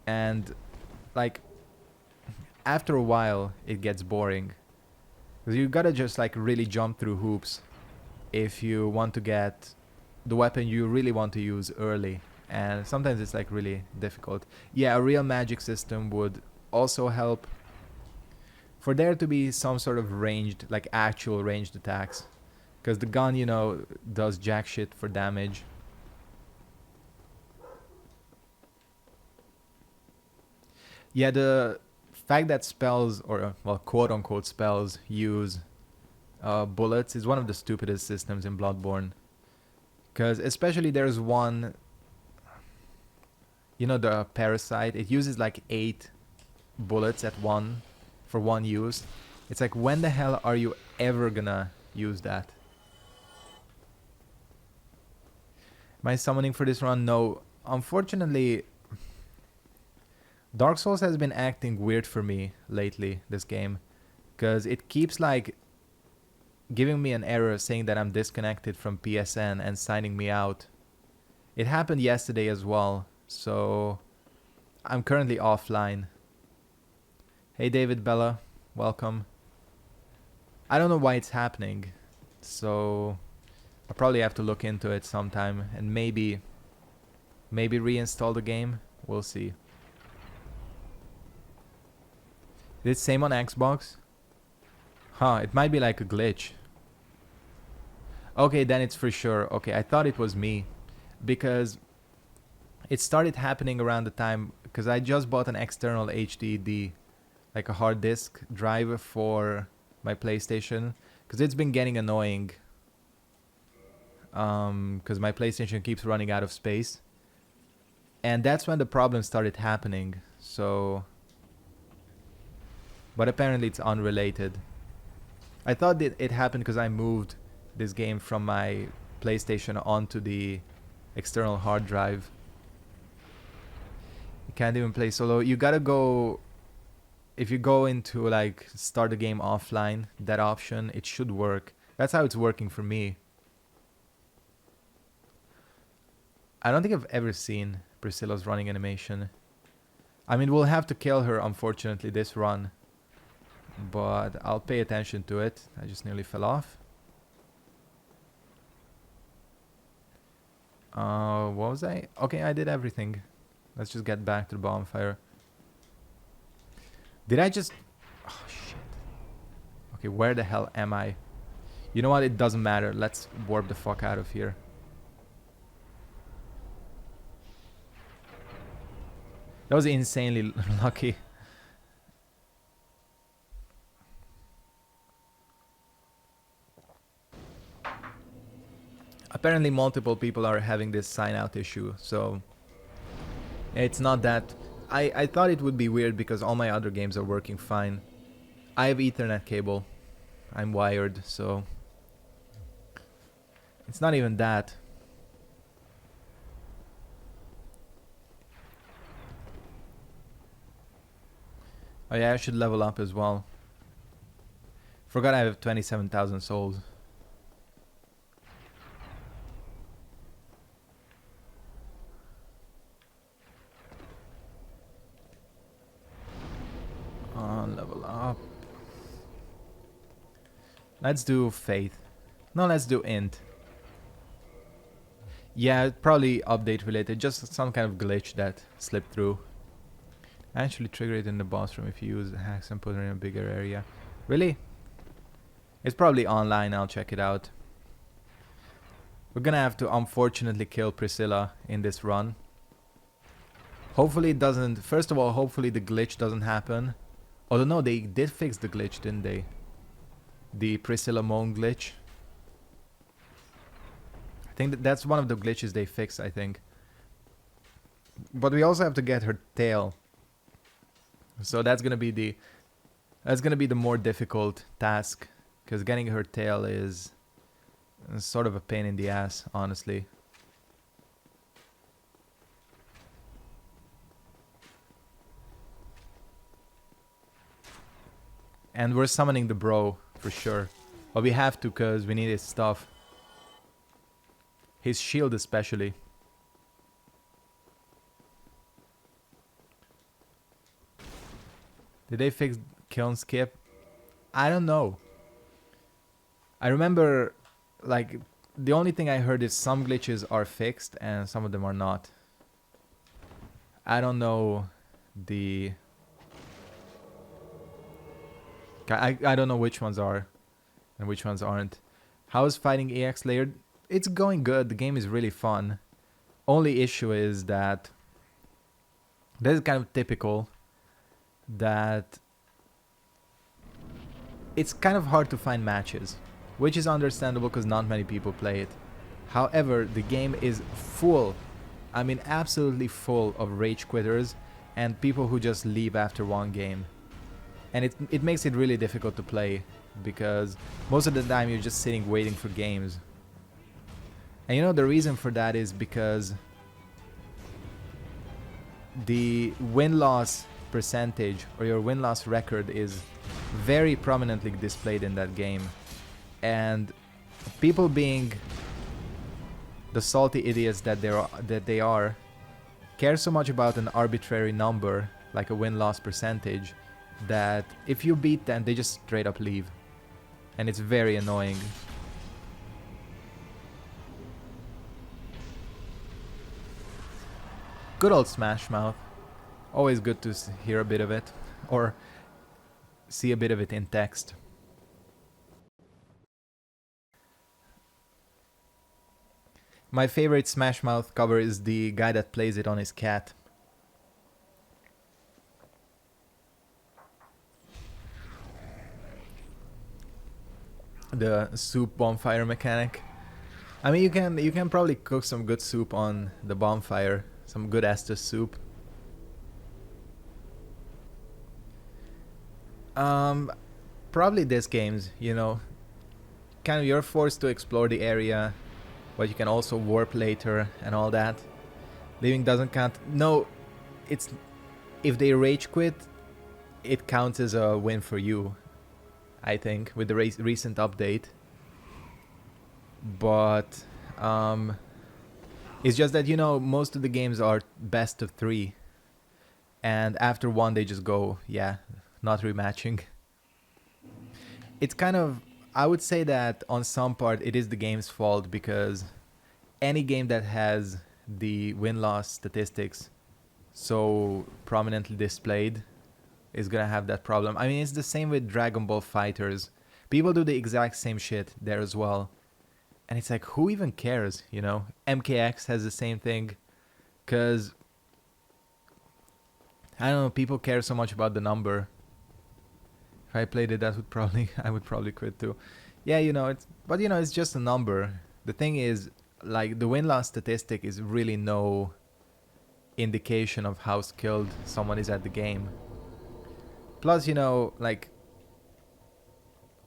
And like after a while it gets boring. Because you gotta just like really jump through hoops if you want to get the weapon you really want to use early. And sometimes it's like really difficult. Yeah, a real magic system would also help. For there to be some sort of ranged, like actual ranged attacks. Because the gun, you know, does jack shit for damage. Yeah, the fact that spells, or well, quote-unquote spells, use bullets is one of the stupidest systems in Bloodborne. Because especially there's one, you know, the parasite, it uses like 8 bullets for one use. It's like, when the hell are you ever gonna use that? Am I summoning for this run? No. Unfortunately, Dark Souls has been acting weird for me lately, this game. Because it keeps like giving me an error saying that I'm disconnected from PSN and signing me out. It happened yesterday as well, so I'm currently offline. Hey David Bella, welcome. I don't know why it's happening, so I'll probably have to look into it sometime and maybe reinstall the game. We'll see. Is it same on Xbox? Huh, it might be like a glitch. Okay, then it's for sure. Okay, I thought it was me. Because it started happening around the time... Because I just bought an external HDD. Like a hard disk drive for my PlayStation. Because it's been getting annoying. Because my PlayStation keeps running out of space. And that's when the problem started happening. So... But apparently it's unrelated. I thought that it happened because I moved this game from my PlayStation onto the external hard drive. You can't even play solo. You gotta go... If you go into like start the game offline, that option, it should work. That's how it's working for me. I don't think I've ever seen Priscilla's running animation. I mean, we'll have to kill her, unfortunately, this run. But I'll pay attention to it. I just nearly fell off. What was I? Okay, I did everything. Let's just get back to the bonfire. Did I just... Oh, shit. Okay, where the hell am I? You know what? It doesn't matter. Let's warp the fuck out of here. That was insanely lucky. Apparently multiple people are having this sign out issue, so it's not that... I thought it would be weird because all my other games are working fine. I have Ethernet cable. I'm wired, so it's not even that. Oh yeah, I should level up as well. Forgot I have 27,000 souls. Level up. Let's do faith. No, let's do int. Yeah, probably update related. Just some kind of glitch that slipped through. Actually trigger it in the boss room if you use the hacks and put it in a bigger area. Really? It's probably online. I'll check it out. We're gonna have to unfortunately kill Priscilla in this run. Hopefully it doesn't... First of all, hopefully the glitch doesn't happen. Although no, they did fix the glitch, didn't they? The Priscilla moan glitch. I think that's one of the glitches they fixed, I think. But we also have to get her tail. So that's gonna be the more difficult task. Because getting her tail is sort of a pain in the ass, honestly. And we're summoning the bro, for sure. But we have to, because we need his stuff. His shield especially. Did they fix kiln skip? I don't know. I remember, like, the only thing I heard is some glitches are fixed and some of them are not. I don't know the... I don't know which ones are and which ones aren't. How is fighting EX layered? It's going good. The game is really fun. Only issue is that this is kind of typical, that it's kind of hard to find matches, which is understandable because not many people play it. However, the game is full, I mean absolutely full of rage quitters and people who just leave after one game. And it makes it really difficult to play, because most of the time you're just sitting waiting for games. And you know, the reason for that is because the win-loss percentage or your win-loss record is very prominently displayed in that game. And people, being the salty idiots that they are, care so much about an arbitrary number like a win-loss percentage that if you beat them, they just straight up leave. And it's very annoying. Good old Smash Mouth. Always good to hear a bit of it, or see a bit of it in text. My favorite Smash Mouth cover is the guy that plays it on his cat. The soup bonfire mechanic. I mean, you can probably cook some good soup on the bonfire, some good Estus soup. Probably this game's, you know, kind of you're forced to explore the area, but you can also warp later and all that. Leaving doesn't count. No, it's if they rage quit, it counts as a win for you, I think, with the recent update. But It's just that, you know, most of the games are best of 3. And after 1, they just go, yeah, not rematching. It's kind of, I would say that on some part it is the game's fault, because any game that has the win-loss statistics so prominently displayed is gonna have that problem. I mean, it's the same with Dragon Ball Fighters. People do the exact same shit there as well. And it's like, who even cares, you know? MKX has the same thing. Because, I don't know, people care so much about the number. If I played it, I would probably quit too. Yeah, you know, but you know, it's just a number. The thing is, like, the win-loss statistic is really no indication of how skilled someone is at the game. Plus, you know, like,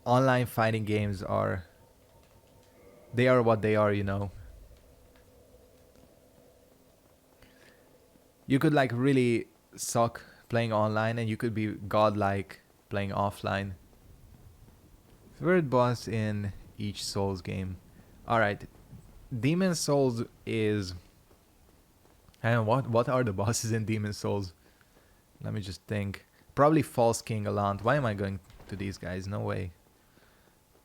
online fighting games are what they are, you know. You could like really suck playing online, and you could be godlike playing offline. Third boss in each Souls game. Alright, Demon Souls is... I don't know, what are the bosses in Demon Souls? Let me just think. Probably False King Alant. Why am I going to these guys? No way.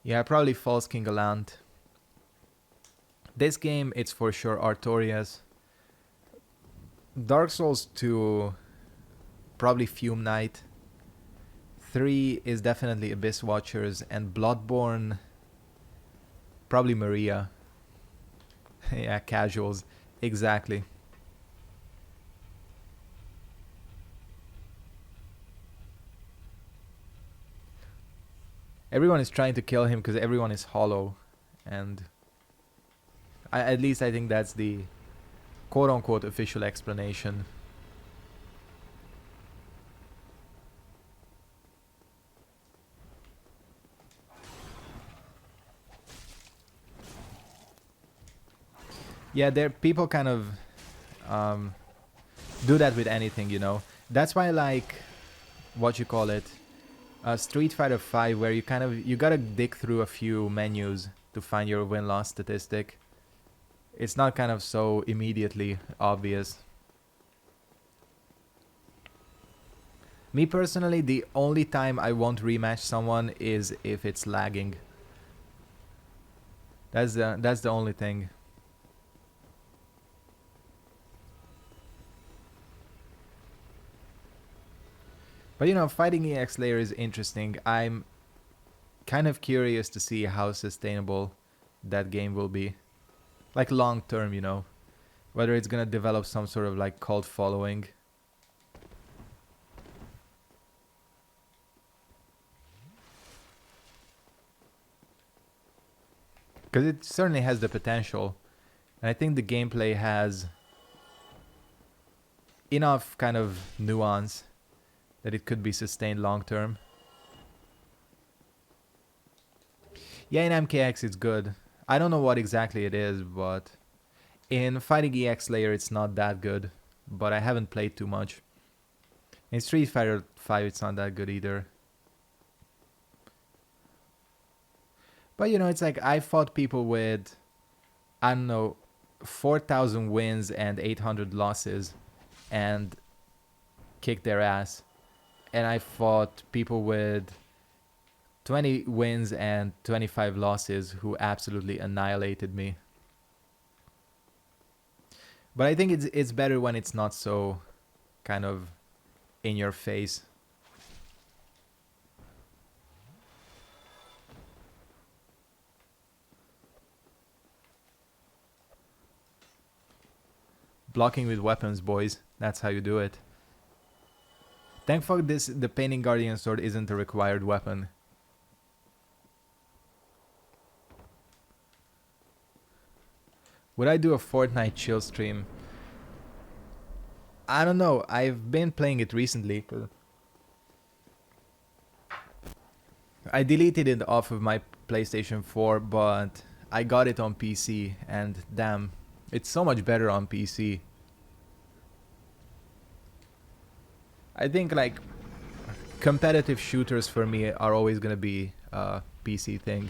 Yeah, probably False King Alant. This game, it's for sure Artorias. Dark Souls 2, probably Fume Knight. 3 is definitely Abyss Watchers, and Bloodborne, probably Maria. Yeah, casuals, exactly. Everyone is trying to kill him because everyone is hollow, and at least I think that's the quote-unquote official explanation. Yeah, people kind of do that with anything, you know. That's why I like, what you call it, Street Fighter 5, where you gotta dig through a few menus to find your win-loss statistic. It's not kind of so immediately obvious. Me personally, the only time I won't rematch someone is if it's lagging. That's the only thing. But you know, fighting EX layer is interesting. I'm kind of curious to see how sustainable that game will be. Like long term, you know. Whether it's gonna develop some sort of like cult following. Because it certainly has the potential. And I think the gameplay has enough kind of nuance that it could be sustained long term. Yeah, in MKX it's good. I don't know what exactly it is, but in Fighting EX layer it's not that good. But I haven't played too much. In Street Fighter 5 it's not that good either. But you know, it's like I fought people with, I don't know, 4,000 wins and 800 losses and kicked their ass. And I fought people with 20 wins and 25 losses who absolutely annihilated me. But I think it's better when it's not so kind of in your face. Blocking with weapons, boys. That's how you do it. Thank fuck the Painting Guardian Sword isn't a required weapon. Would I do a Fortnite chill stream? I don't know. I've been playing it recently. I deleted it off of my PlayStation 4, but I got it on PC, and damn, it's so much better on PC. I think like competitive shooters for me are always gonna be a PC thing.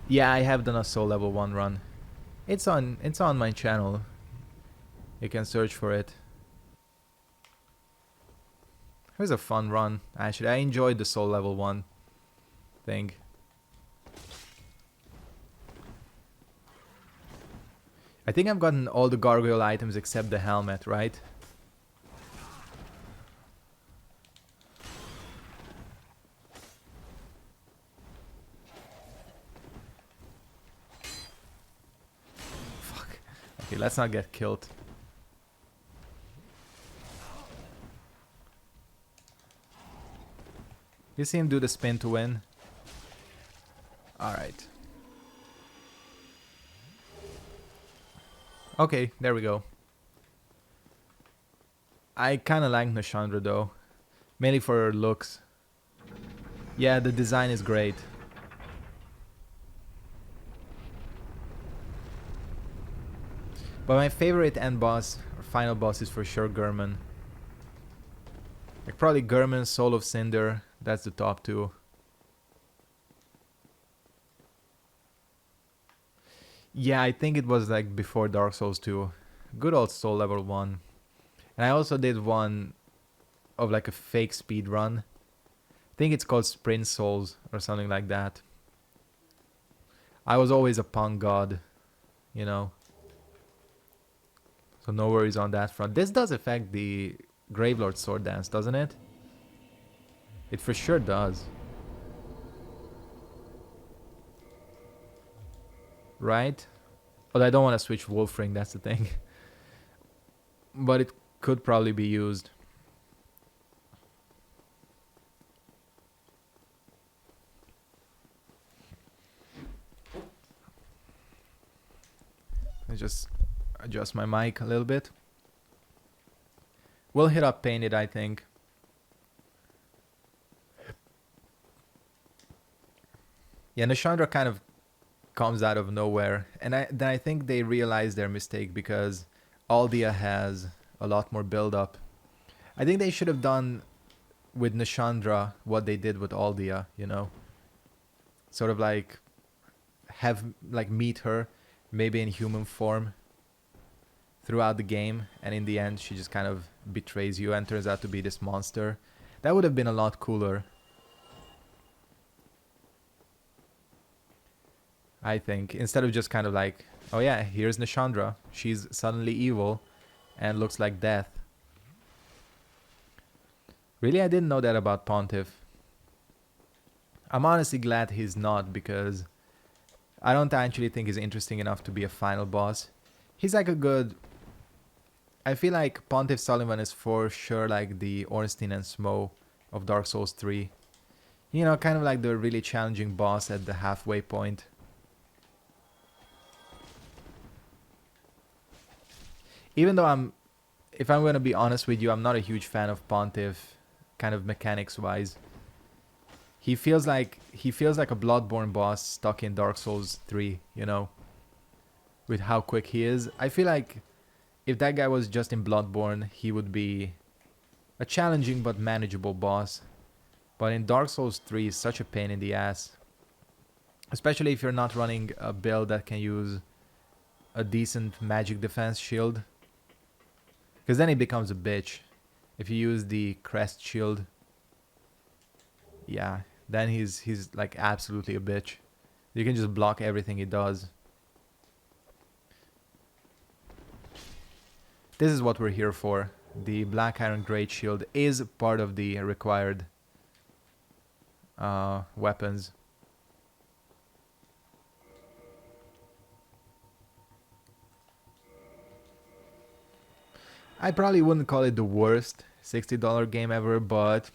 Yeah, I have done a Soul Level 1 run. It's on my channel. You can search for it. It was a fun run, actually. I enjoyed the soul level 1 thing. I think I've gotten all the gargoyle items except the helmet, right? Fuck. Okay, let's not get killed. You see him do the spin to win? Alright. Okay, there we go. I kinda like Nashandra though. Mainly for her looks. Yeah, the design is great. But my favorite end boss, or final boss, is for sure Gurman. Like probably Gurman, Soul of Cinder, that's the top two. Yeah, I think it was like before Dark Souls 2. Good old Soul level 1. And I also did one of like a fake speed run. I think it's called Sprint Souls or something like that. I was always a punk god, you know. So no worries on that front. This does affect the Gravelord Sword Dance, doesn't it? It for sure does. Right? But I don't want to switch Wolfring, that's the thing. But it could probably be used. Let's just adjust my mic a little bit. We'll hit up Painted, I think. Yeah, Nashandra kind of comes out of nowhere. And then I think they realized their mistake because Aldia has a lot more build-up. I think they should have done with Nashandra what they did with Aldia, you know? Sort of like meet her maybe in human form throughout the game, and in the end she just kind of betrays you and turns out to be this monster. That would have been a lot cooler, I think, instead of just kind of like, oh yeah, here's Nashandra, she's suddenly evil and looks like death. Really, I didn't know that about Pontiff. I'm honestly glad he's not, because I don't actually think he's interesting enough to be a final boss. He's like a good... I feel like Pontiff Sullivan is for sure like the Ornstein and Smo of Dark Souls 3. You know, kind of like the really challenging boss at the halfway point. Even though if I'm going to be honest with you, I'm not a huge fan of Pontiff, kind of mechanics-wise. He feels like a Bloodborne boss stuck in Dark Souls 3, you know, with how quick he is. I feel like if that guy was just in Bloodborne, he would be a challenging but manageable boss. But in Dark Souls 3, it's such a pain in the ass. Especially if you're not running a build that can use a decent magic defense shield. Because then it becomes a bitch. If you use the crest shield, yeah, then he's like absolutely a bitch. You can just block everything he does. This is what we're here for. The Black Iron Great Shield is part of the required weapons. I probably wouldn't call it the worst $60 game ever, but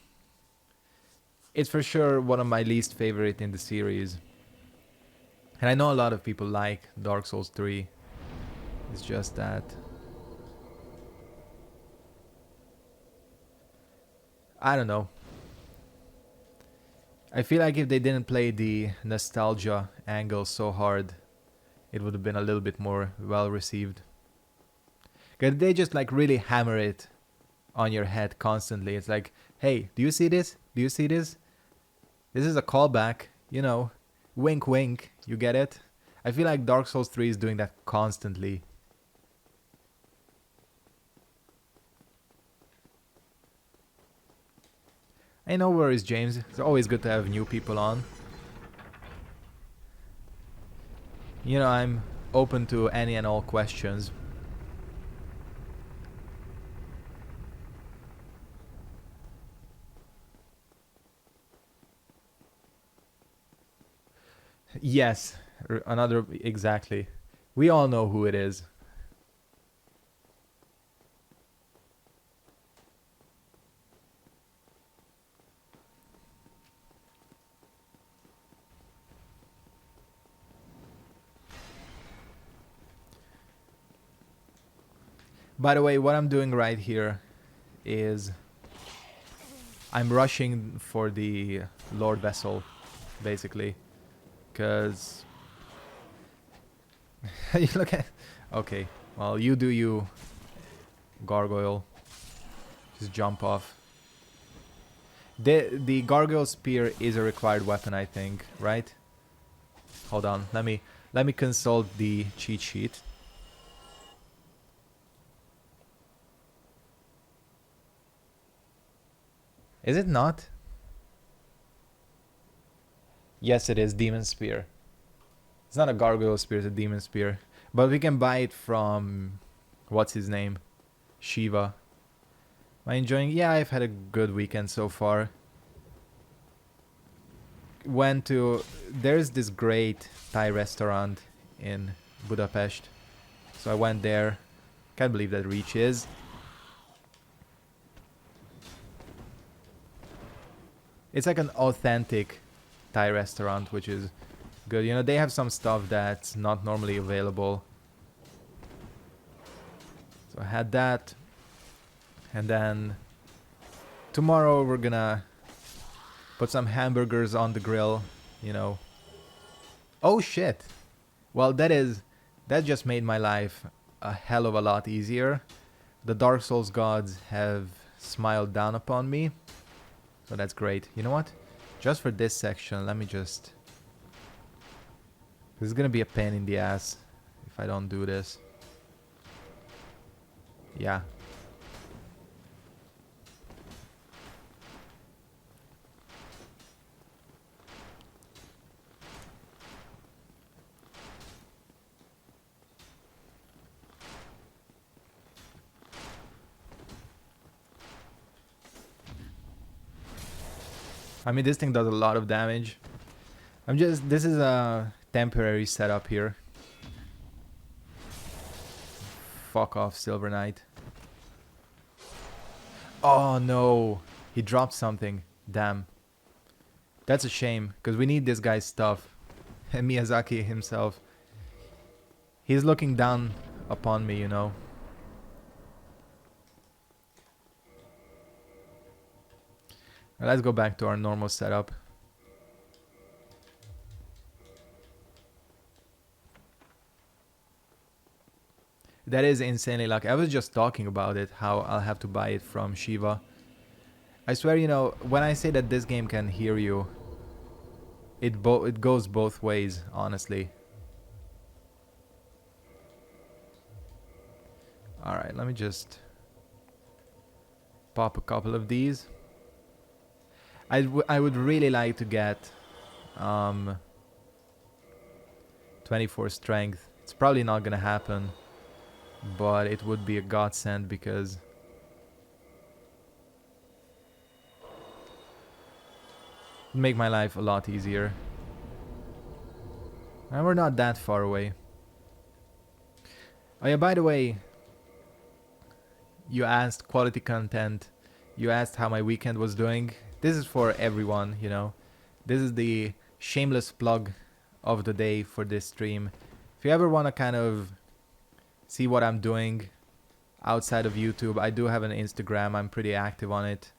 it's for sure one of my least favorite in the series. And I know a lot of people like Dark Souls 3. It's just that I don't know. I feel like if they didn't play the nostalgia angle so hard, it would have been a little bit more well received. Because they just like really hammer it on your head constantly. It's like, hey, do you see this? Do you see this? This is a callback, you know. Wink wink, you get it? I feel like Dark Souls 3 is doing that constantly. Hey, no worries, James. It's always good to have new people on. You know, I'm open to any and all questions. Yes, another, exactly. We all know who it is. By the way, what I'm doing right here is I'm rushing for the Lord Vessel, basically, because you look at. Okay, well, you do you, Gargoyle. Just jump off. The Gargoyle Spear is a required weapon, I think, right? Hold on, let me consult the cheat sheet. Is it not? Yes, it is Demon Spear. It's not a Gargoyle Spear, it's a Demon Spear. But we can buy it from... what's his name? Shiva. Am I enjoying? Yeah, I've had a good weekend so far. Went to... there's this great Thai restaurant in Budapest. So I went there. Can't believe that Reach is. It's like an authentic Thai restaurant, which is good. You know, they have some stuff that's not normally available. So I had that. And then tomorrow we're gonna put some hamburgers on the grill, you know. Oh shit. Well, that just made my life a hell of a lot easier. The Dark Souls gods have smiled down upon me. So that's great. You know what? Just for this section, let me just... this is gonna be a pain in the ass if I don't do this. Yeah. I mean, this thing does a lot of damage. This is a temporary setup here. Fuck off, Silver Knight. Oh no, he dropped something. Damn. That's a shame, because we need this guy's stuff. And Miyazaki himself. He's looking down upon me, you know. Let's go back to our normal setup. That is insanely lucky. I was just talking about it, how I'll have to buy it from Shiva. I swear, you know, when I say that this game can hear you, it goes both ways, honestly. Alright, let me just pop a couple of these. I would really like to get 24 strength. It's probably not gonna happen, but it would be a godsend because it would make my life a lot easier. And we're not that far away. Oh yeah, by the way, you asked quality content. You asked how my weekend was doing. This is for everyone, you know. This is the shameless plug of the day for this stream. If you ever want to kind of see what I'm doing outside of YouTube, I do have an Instagram. I'm pretty active on it.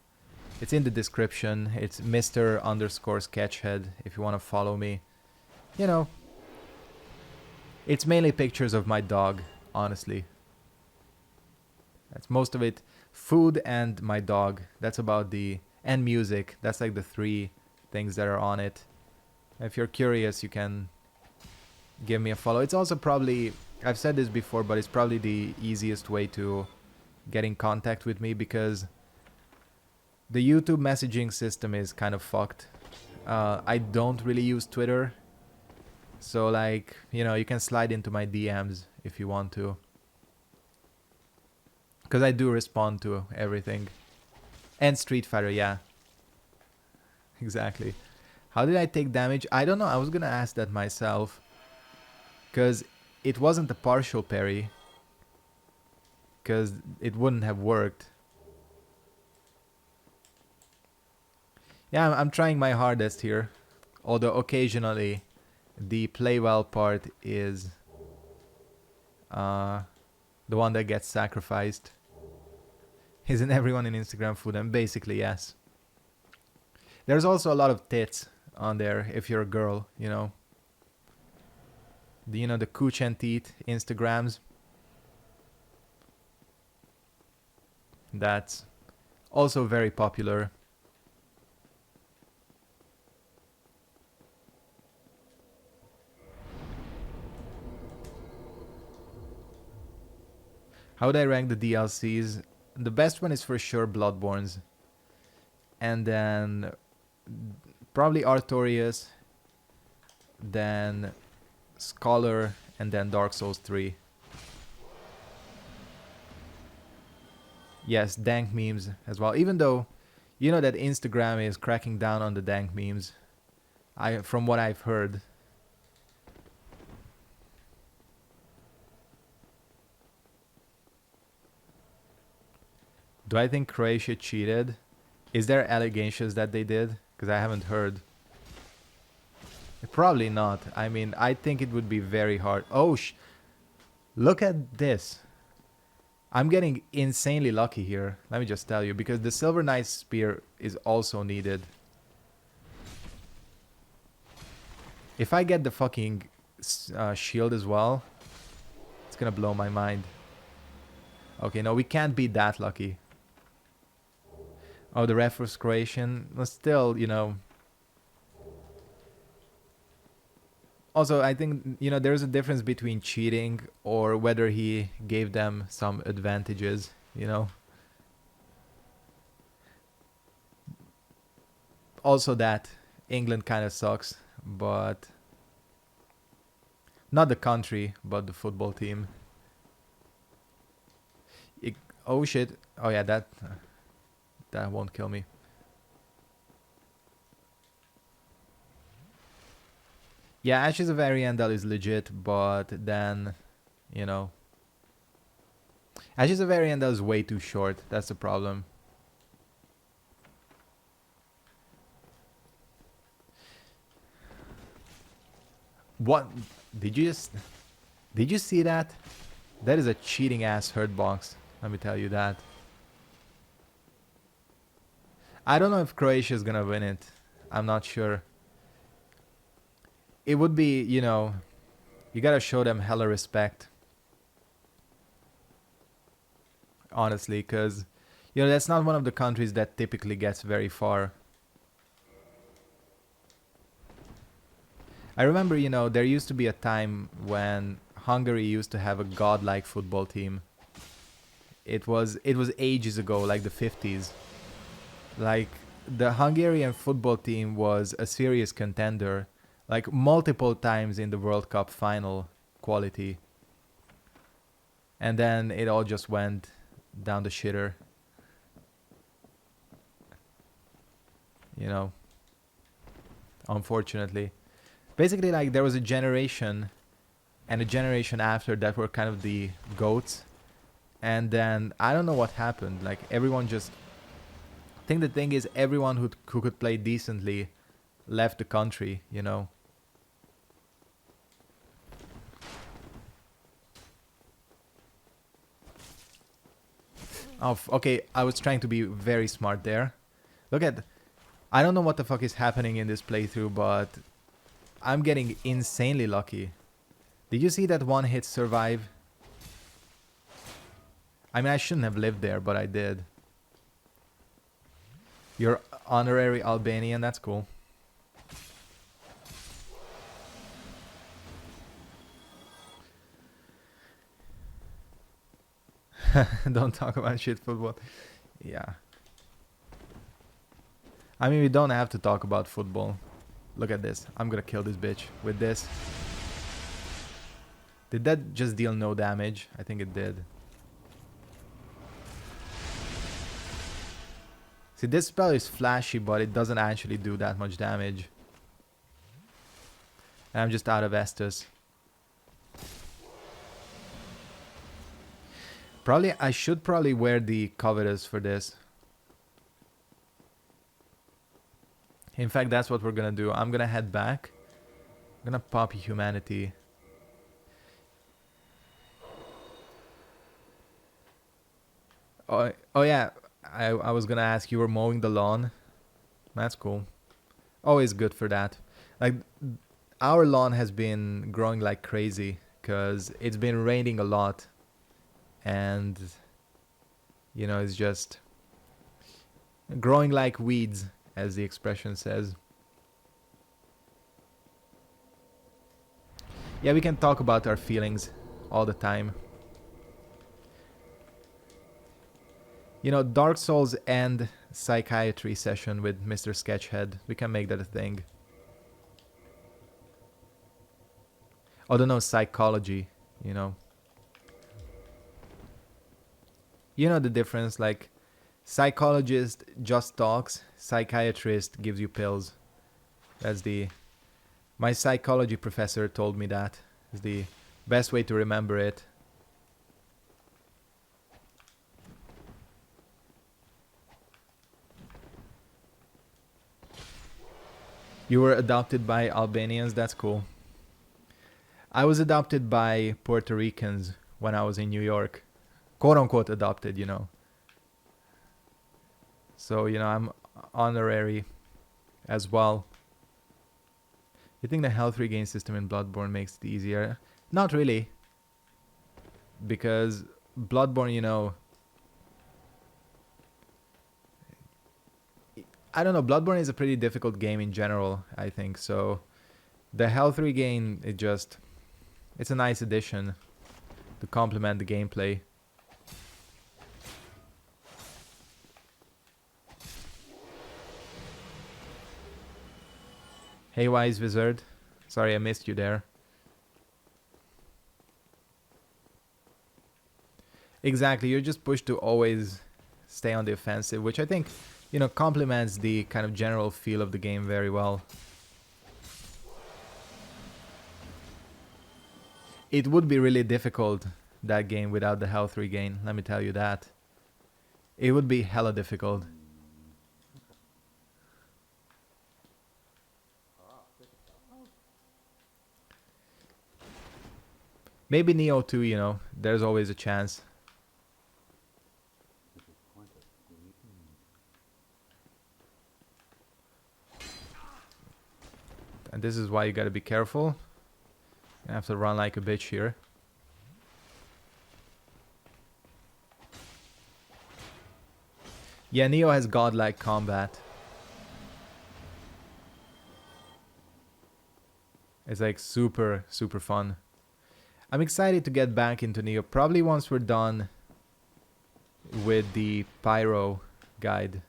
It's in the description. It's Mr_Sketchead if you want to follow me. You know, it's mainly pictures of my dog, honestly. That's most of it. Food and my dog. That's about the... and music. That's like the three things that are on it. If you're curious, you can give me a follow. It's also probably, I've said this before, but it's probably the easiest way to get in contact with me because the YouTube messaging system is kind of fucked. I don't really use Twitter. So like, you know, you can slide into my DMs if you want to. Because I do respond to everything. And Street Fighter, yeah. Exactly. How did I take damage? I don't know. I was gonna ask that myself. Because it wasn't a partial parry. Because it wouldn't have worked. Yeah, I'm trying my hardest here. Although occasionally the play well part is the one that gets sacrificed. Isn't everyone in Instagram food? And basically, yes. There's also a lot of tits on there if you're a girl, you know. The cooch and teeth Instagrams. That's also very popular. How would I rank the DLCs? The best one is for sure Bloodborne's. And then probably Artorias. Then Scholar. And then Dark Souls 3. Yes, dank memes as well. Even though, you know that Instagram is cracking down on the dank memes. From what I've heard. Do I think Croatia cheated? Is there allegations that they did? Because I haven't heard. Probably not. I mean, I think it would be very hard. Oh, look at this. I'm getting insanely lucky here. Let me just tell you. Because the Silver Knight Spear is also needed. If I get the fucking shield as well, it's gonna blow my mind. Okay, no, we can't be that lucky. Oh, the ref was Croatian. But still, you know. Also, I think, you know, there's a difference between cheating or whether he gave them some advantages, you know. Also that England kind of sucks, but not the country, but the football team. Oh shit. Oh yeah, that won't kill me. Yeah, Ashes of Ariandel is legit, but then, you know. Ashes of Ariandel is way too short. That's the problem. What? Did you see that? That is a cheating ass hurt box. Let me tell you that. I don't know if Croatia is gonna win it. I'm not sure. It would be, you know, you gotta show them hella respect. Honestly, because, you know, that's not one of the countries that typically gets very far. I remember, you know, there used to be a time when Hungary used to have a godlike football team. It was ages ago, like the 50s. Like, the Hungarian football team was a serious contender, like multiple times in the World Cup final quality. And then it all just went down the shitter. You know, unfortunately. Basically, like, there was a generation and a generation after that were kind of the GOATs. And then, I don't know what happened. Like, everyone just... I think the thing is, everyone who could play decently left the country, you know. Oh, okay, I was trying to be very smart there. Look at... I don't know what the fuck is happening in this playthrough, but... I'm getting insanely lucky. Did you see that one hit survive? I mean, I shouldn't have lived there, but I did. You're honorary Albanian, that's cool. Don't talk about shit football. Yeah. I mean, we don't have to talk about football. Look at this. I'm gonna kill this bitch with this. Did that just deal no damage? I think it did. See, this spell is flashy, but it doesn't actually do that much damage. And I'm just out of Estus. I should probably wear the Covetous for this. In fact, that's what we're gonna do. I'm gonna head back. I'm gonna pop Humanity. Oh yeah, I was gonna ask, you were mowing the lawn? That's cool. Always good for that. Like, our lawn has been growing like crazy because it's been raining a lot. And, you know, it's just growing like weeds, as the expression says. Yeah, we can talk about our feelings all the time. You know, Dark Souls and psychiatry session with MrSketchead. We can make that a thing. Although no, psychology, you know. You know the difference, like, psychologist just talks, psychiatrist gives you pills. That's my psychology professor told me that is the best way to remember it. You were adopted by Albanians, that's cool. I was adopted by Puerto Ricans when I was in New York. Quote-unquote adopted, you know. So, you know, I'm honorary as well. You think the health regain system in Bloodborne makes it easier? Not really. Because Bloodborne, you know... I don't know, Bloodborne is a pretty difficult game in general, I think. So, the health regain, it's a nice addition to complement the gameplay. Hey, Wise Wizard. Sorry, I missed you there. Exactly, you're just pushed to always stay on the offensive, which I think, you know, complements the kind of general feel of the game very well. It would be really difficult, that game, without the health regain, let me tell you that. It would be hella difficult. Maybe Neo 2, you know, there's always a chance. And this is why you gotta be careful. You have to run like a bitch here. Yeah, Neo has godlike combat. It's like super, super fun. I'm excited to get back into Neo. Probably once we're done with the Pyro guide,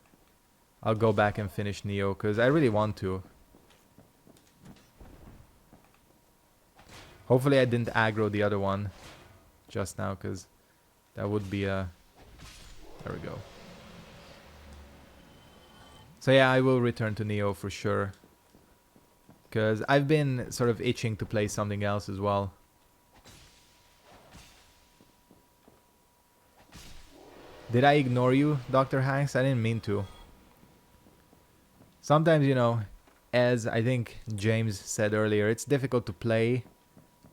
I'll go back and finish Neo, because I really want to. Hopefully I didn't aggro the other one just now, because that would be a... There we go. So yeah, I will return to Neo for sure. Because I've been sort of itching to play something else as well. Did I ignore you, Dr. Hanks? I didn't mean to. Sometimes, you know, as I think James said earlier, it's difficult to play,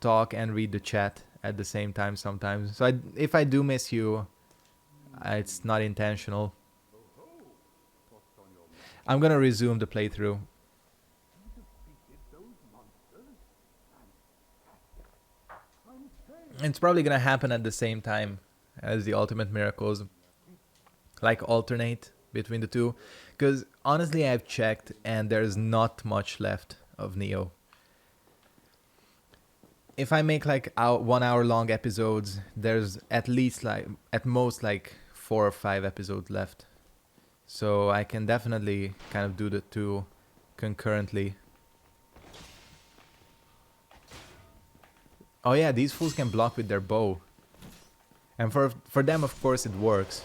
talk, and read the chat at the same time sometimes. So if I do miss you, it's not intentional. I'm gonna resume the playthrough. It's probably gonna happen at the same time as the Ultimate Miracles. Like alternate between the two. Because honestly I've checked and there's not much left of Neo. if I make like 1 hour long episodes, there's at least like at most like 4 or 5 episodes left. So I can definitely kind of do the two concurrently. Oh yeah, these fools can block with their bow. And for them, of course, it works.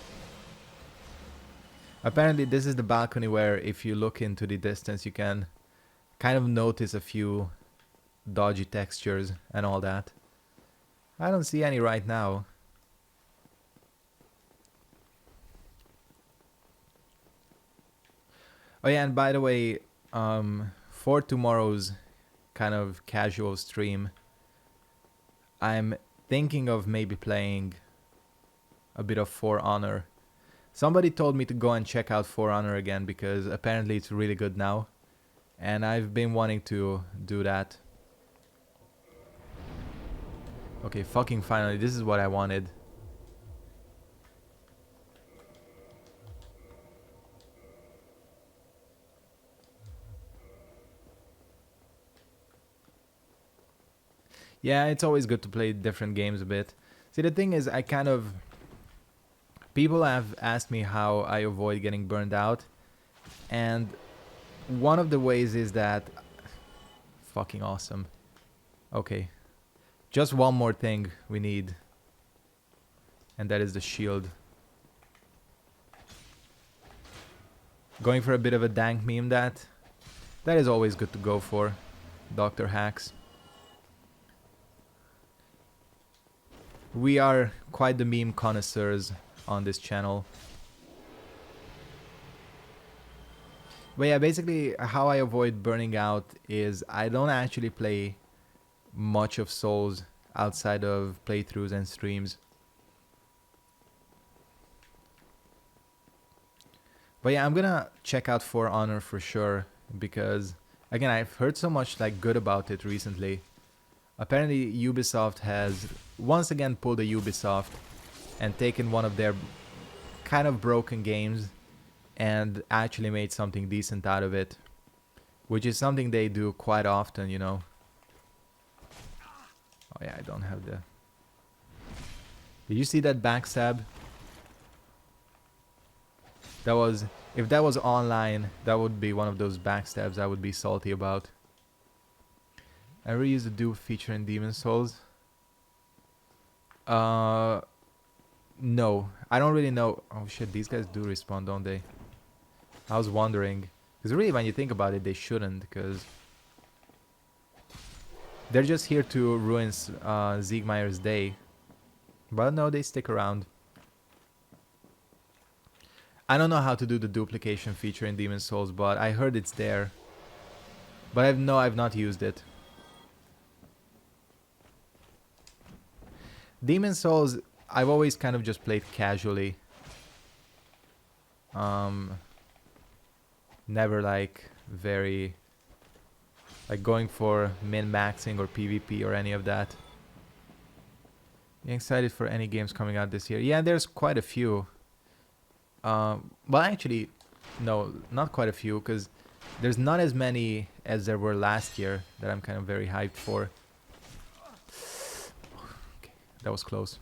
Apparently, this is the balcony where if you look into the distance, you can kind of notice a few dodgy textures and all that. I don't see any right now. Oh yeah, and by the way, for tomorrow's kind of casual stream, I'm thinking of maybe playing a bit of For Honor. Somebody told me to go and check out For Honor again because apparently it's really good now. And I've been wanting to do that. Okay, fucking finally, this is what I wanted. Yeah, it's always good to play different games a bit. See, the thing is, people have asked me how I avoid getting burned out. And one of the ways is that... Fucking awesome. Okay. Just one more thing we need. And that is the shield. Going for a bit of a dank meme that is always good to go for. Dr. Hacks. We are quite the meme connoisseurs on this channel. But yeah, basically how I avoid burning out is I don't actually play much of Souls outside of playthroughs and streams. But yeah, I'm gonna check out For Honor for sure because again, I've heard so much like good about it recently. Apparently Ubisoft has once again pulled a Ubisoft and taken one of their kind of broken games and actually made something decent out of it, which is something they do quite often, you know. Oh yeah, I don't have the... Did you see that backstab? That was... If that was online, that would be one of those backstabs I would be salty about. Ever use the dupe feature in Demon Souls? No. I don't really know. Oh shit, these guys do respawn, don't they? I was wondering. Because really, when you think about it, they shouldn't, because... They're just here to ruin Siegmeyer's day. But no, they stick around. I don't know how to do the duplication feature in Demon Souls, but I heard it's there. But I've not used it. Demon Souls, I've always kind of just played casually. Never like very... like going for min-maxing or PvP or any of that. You excited for any games coming out this year? Yeah, there's quite a few. Well, actually, no, not quite a few, because there's not as many as there were last year that I'm kind of very hyped for. Okay, that was close.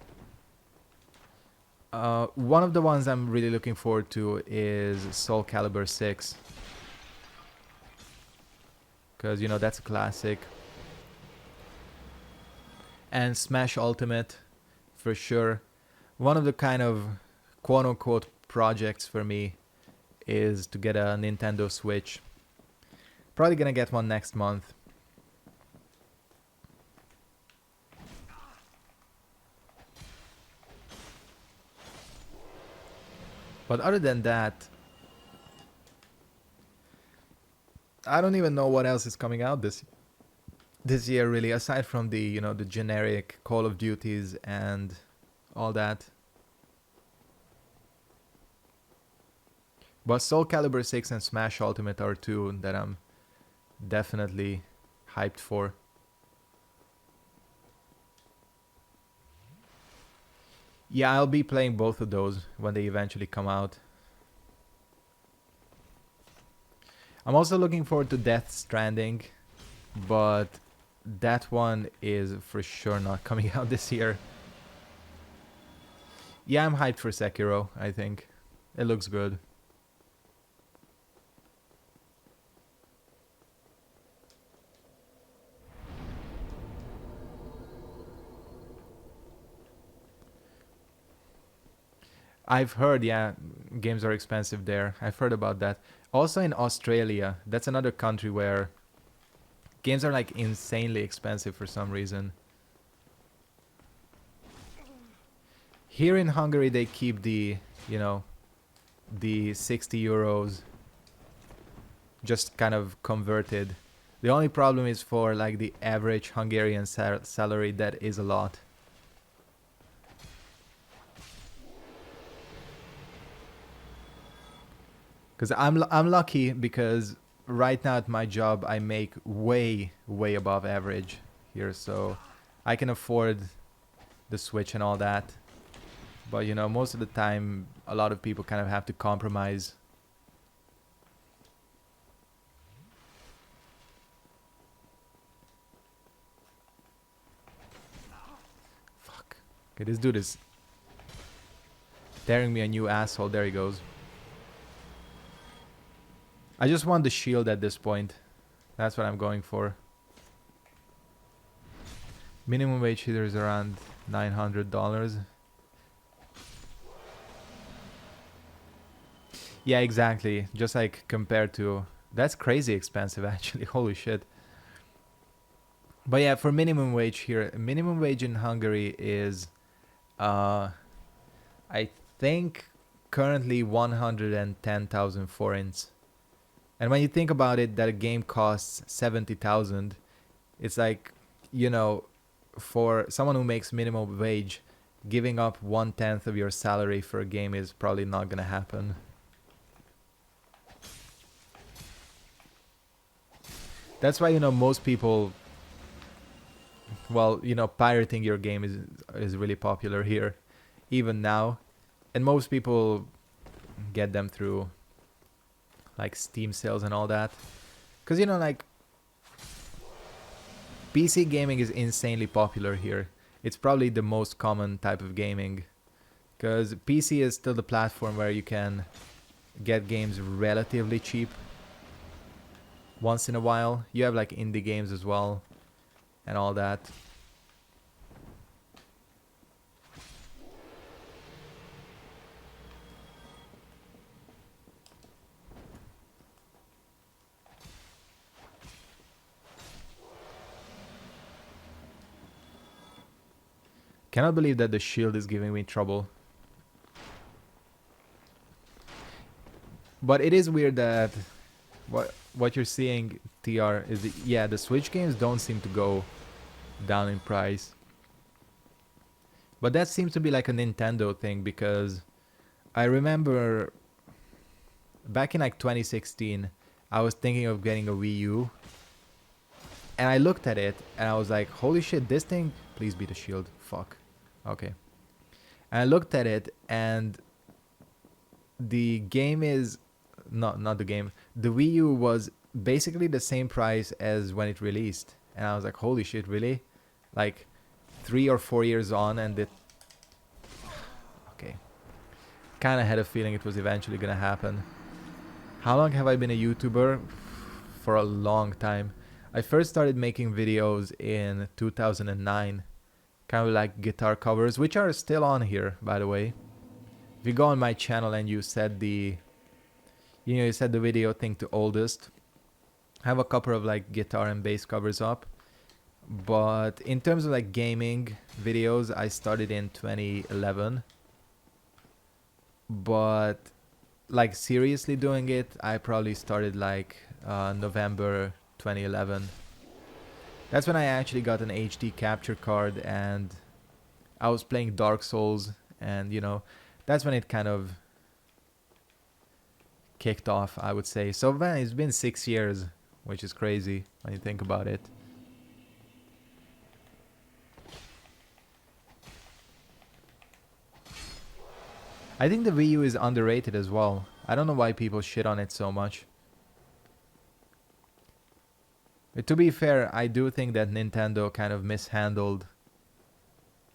One of the ones I'm really looking forward to is Soul Calibur 6. Because, you know, that's a classic. And Smash Ultimate, for sure. One of the kind of quote-unquote projects for me is to get a Nintendo Switch. Probably gonna get one next month. But other than that, I don't even know what else is coming out this year, really, aside from the, you know, the generic Call of Duties and all that. But Soul Calibur 6 and Smash Ultimate are two that I'm definitely hyped for. Yeah, I'll be playing both of those when they eventually come out. I'm also looking forward to Death Stranding, but that one is for sure not coming out this year. Yeah, I'm hyped for Sekiro, I think. It looks good. I've heard, yeah, games are expensive there. I've heard about that. Also in Australia, that's another country where games are like insanely expensive for some reason. Here in Hungary, they keep the, you know, the 60 euros just kind of converted. The only problem is for like the average Hungarian salary, that is a lot. Because I'm lucky because right now at my job I make way above average here, so I can afford the Switch and all that. But you know, most of the time a lot of people kind of have to compromise. Fuck. Okay, this dude is tearing me a new asshole. There he goes. I just want the shield at this point. That's what I'm going for. Minimum wage here is around $900. Yeah, exactly. Just like compared to... That's crazy expensive actually. Holy shit. But yeah, for minimum wage here, minimum wage in Hungary is... I think currently 110,000 forints. And when you think about it, that a game costs 70,000, it's like, you know, for someone who makes minimum wage, giving up 1/10 of your salary for a game is probably not gonna happen. That's why, you know, most people, well, you know, pirating your game is really popular here, even now. And most people get them through like Steam sales and all that. Because, you know, like, PC gaming is insanely popular here. It's probably the most common type of gaming. Because PC is still the platform where you can get games relatively cheap. Once in a while. You have like indie games as well. And all that. Cannot believe that the shield is giving me trouble. But it is weird that what you're seeing, TR, is the Switch games don't seem to go down in price. But that seems to be like a Nintendo thing, because I remember back in like 2016, I was thinking of getting a Wii U. And I looked at it and I was like, holy shit, this thing, please be the shield. Fuck. Okay. And I looked at it and the game is not the game. The Wii U was basically the same price as when it released. And I was like, holy shit, really? Like 3 or 4 years on, and it... Okay. Kind of had a feeling it was eventually gonna happen. How long have I been a YouTuber? For a long time. I first started making videos in 2009. Kind of like guitar covers, which are still on here, by the way. If you go on my channel and you set the... you set the video thing to oldest. I have a couple of like guitar and bass covers up. But in terms of like gaming videos, I started in 2011. But like seriously doing it, I probably started like November 2011. That's when I actually got an HD capture card and I was playing Dark Souls, and you know, that's when it kind of kicked off, I would say. So man, it's been 6 years, which is crazy when you think about it. I think the Wii U is underrated as well. I don't know why people shit on it so much. But to be fair, I do think that Nintendo kind of mishandled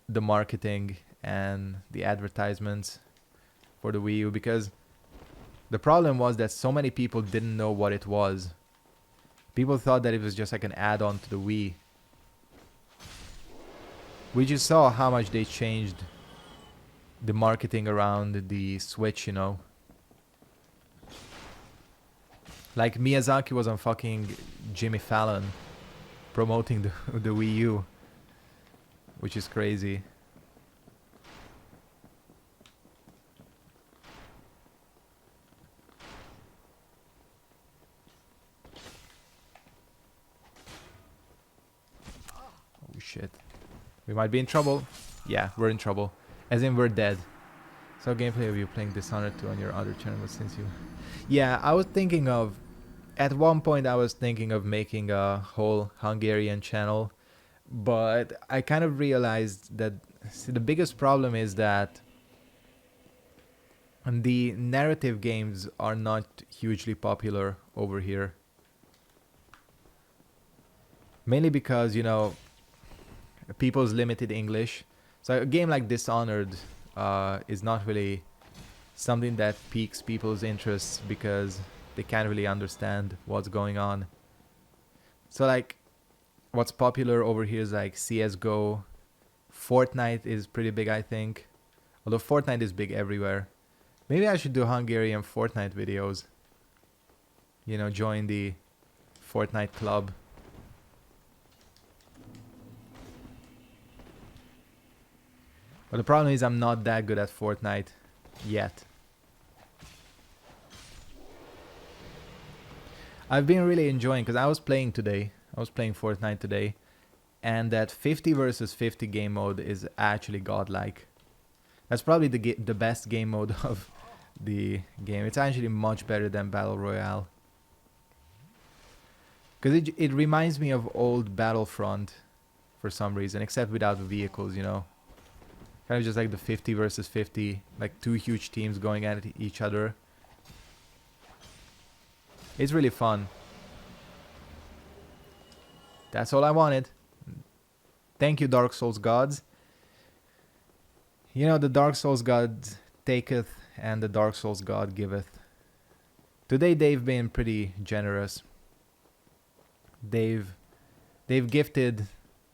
the marketing and the advertisements for the Wii U, because the problem was that so many people didn't know what it was. People thought that it was just like an add-on to the Wii. We just saw how much they changed the marketing around the Switch, you know. Like Miyazaki was on fucking Jimmy Fallon promoting the Wii U, which is crazy. Oh shit. We might be in trouble. Yeah, we're in trouble. As in, we're dead. So gameplay of you playing Dishonored 2 on your other channel since you... Yeah, I was thinking of... At one point I was thinking of making a whole Hungarian channel. But I kind of realized that... See, the biggest problem is that... the narrative games are not hugely popular over here. Mainly because, you know... people's limited English. So a game like Dishonored is not really something that piques people's interests because they can't really understand what's going on. So like what's popular over here is like CSGO. Fortnite is pretty big, I think. Although Fortnite is big everywhere. Maybe I should do Hungarian Fortnite videos. You know, join the Fortnite club. But the problem is I'm not that good at Fortnite yet. I've been really enjoying, because I was playing today. I was playing Fortnite today. And that 50 versus 50 game mode is actually godlike. That's probably the best game mode of the game. It's actually much better than Battle Royale. Because it reminds me of old Battlefront for some reason, except without vehicles, you know. Kind of just like the 50 versus 50, like two huge teams going at each other. It's really fun. That's all I wanted. Thank you, Dark Souls gods. You know, the Dark Souls god taketh and the Dark Souls god giveth. Today they've been pretty generous. They've gifted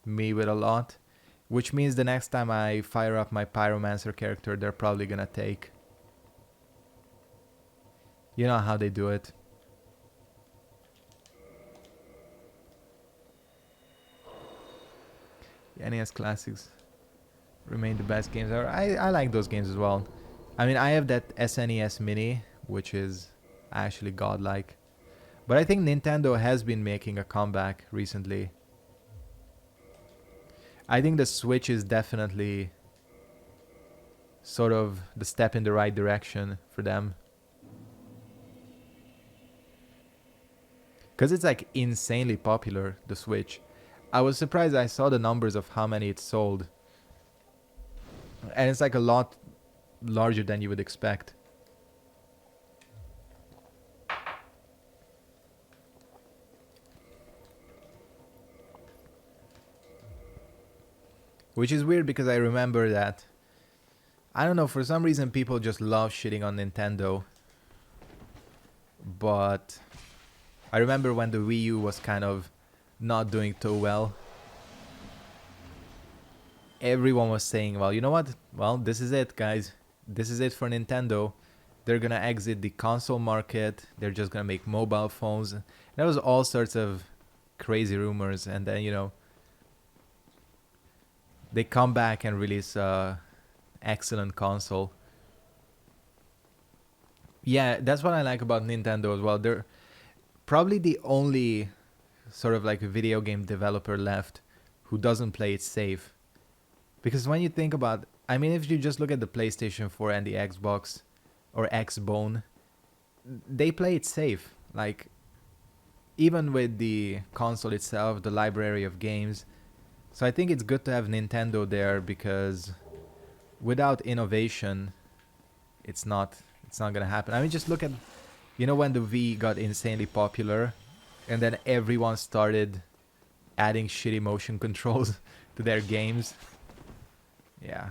me with a lot. Which means the next time I fire up my Pyromancer character, they're probably gonna take. You know how they do it. The NES classics remain the best games ever. I like those games as well. I mean, I have that SNES Mini, which is actually godlike. But I think Nintendo has been making a comeback recently. I think the Switch is definitely sort of the step in the right direction for them. Because it's like insanely popular, the Switch. I was surprised I saw the numbers of how many it sold. And it's like a lot larger than you would expect. Which is weird because I remember that, I don't know, for some reason people just love shitting on Nintendo. But I remember when the Wii U was kind of not doing too well. Everyone was saying, well, you know what? Well, this is it, guys. This is it for Nintendo. They're gonna exit the console market. They're just gonna make mobile phones. There was all sorts of crazy rumors, and then, you know, they come back and release a excellent console. Yeah, that's what I like about Nintendo as well. They're probably the only sort of like video game developer left who doesn't play it safe. Because when you think about, I mean, if you just look at the PlayStation 4 and the Xbox or Xbone, they play it safe. Like, even with the console itself, the library of games. So I think it's good to have Nintendo there, because without innovation, it's not gonna happen. I mean, just look at, you know, when the Wii got insanely popular, And then everyone started adding shitty motion controls to their games. Yeah.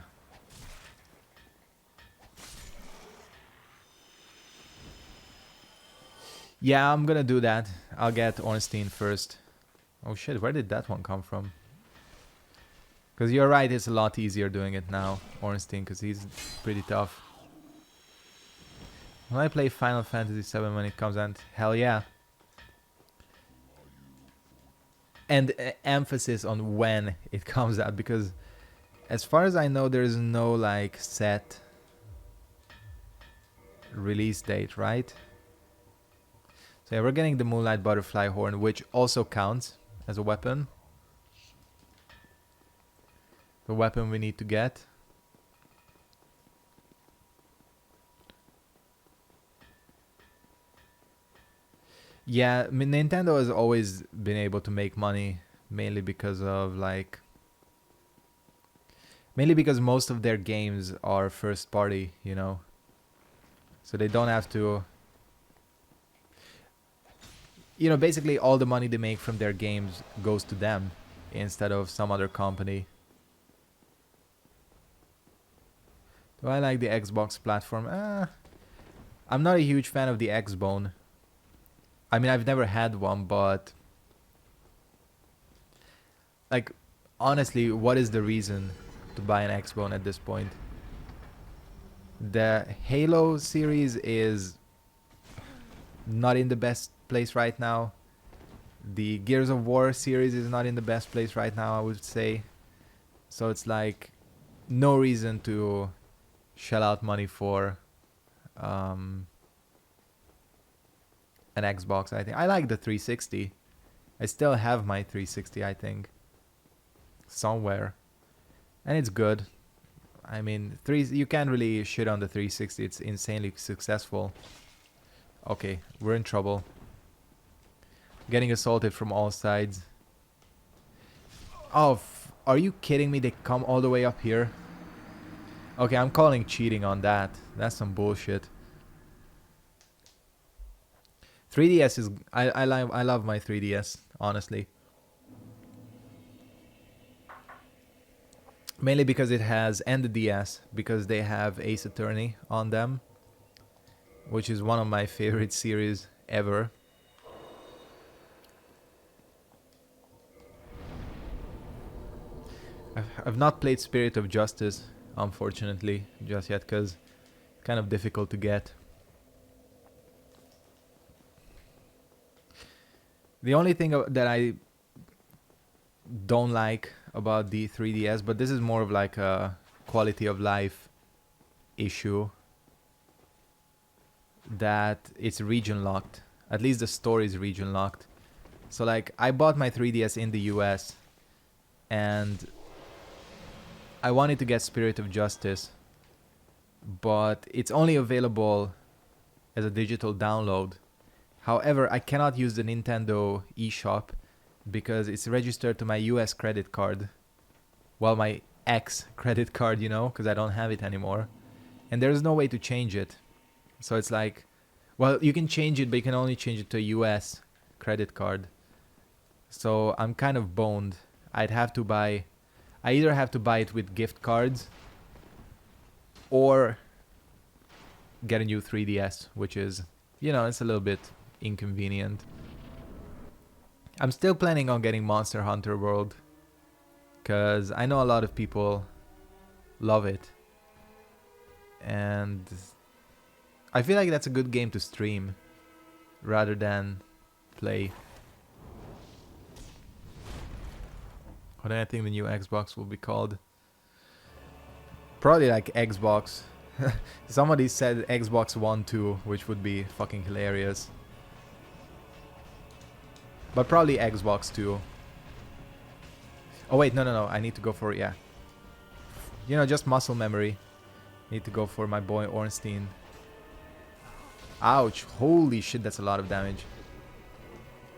Yeah, I'm gonna do that. I'll get Ornstein first. Oh shit, where did that one come from? Because you're right, it's a lot easier doing it now, Ornstein, because he's pretty tough. Will I play Final Fantasy VII when it comes out? Hell yeah. And emphasis on when it comes out, because as far as I know, there's no like set release date, right? So yeah, we're getting the Moonlight Butterfly Horn, which also counts as a weapon. The weapon we need to get. Yeah, I mean, Nintendo has always been able to make money, mainly because of like... Mainly because most of their games are first party, you know. So they don't have to... You know, basically all the money they make from their games goes to them instead of some other company. Do I like the Xbox platform? I'm not a huge fan of the Xbone. I mean, I've never had one, but... Like, honestly, what is the reason to buy an Xbone at this point? The Halo series is not in the best place right now. The Gears of War series is not in the best place right now, I would say. So it's like no reason to shell out money for an Xbox, I think. I like the 360. I still have my 360, I think. Somewhere. And it's good. I mean, you can't really shit on the 360. It's insanely successful. Okay, we're in trouble. Getting assaulted from all sides. Oh, are you kidding me? They come all the way up here? Okay, I'm calling cheating on that. That's some bullshit. 3DS is... I love my 3DS, honestly. Mainly because it has... And the DS, because they have Ace Attorney on them. Which is one of my favorite series ever. I've not played Spirit of Justice, unfortunately, just yet, because it's kind of difficult to get. The only thing that I don't like about the 3DS, but this is more of like a quality of life issue, that it's region locked. At least the store is region locked. So like, I bought my 3DS in the US, and I wanted to get Spirit of Justice, but it's only available as a digital download. However, I cannot use the Nintendo eShop because it's registered to my US credit card. Well, my ex credit card, you know, because I don't have it anymore. And there's no way to change it. So it's like, well, you can change it, but you can only change it to a US credit card. So I'm kind of boned. I either have to buy it with gift cards or get a new 3DS, which is, you know, it's a little bit inconvenient. I'm still planning on getting Monster Hunter World because I know a lot of people love it, and I feel like that's a good game to stream rather than play. What do I think the new Xbox will be called? Probably like Xbox. Somebody said Xbox One 2, which would be fucking hilarious. But probably Xbox 2. Oh wait, no, I need to go for, yeah. You know, just muscle memory. Need to go for my boy Ornstein. Ouch, holy shit, that's a lot of damage.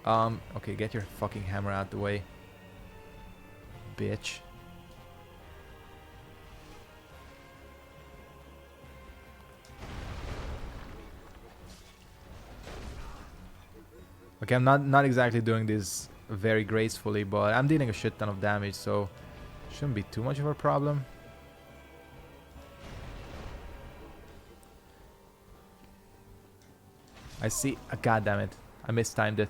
Okay, get your fucking hammer out the way. Bitch. Okay, I'm not exactly doing this very gracefully, but I'm dealing a shit ton of damage, so shouldn't be too much of a problem. I see. God damn it. I mistimed it.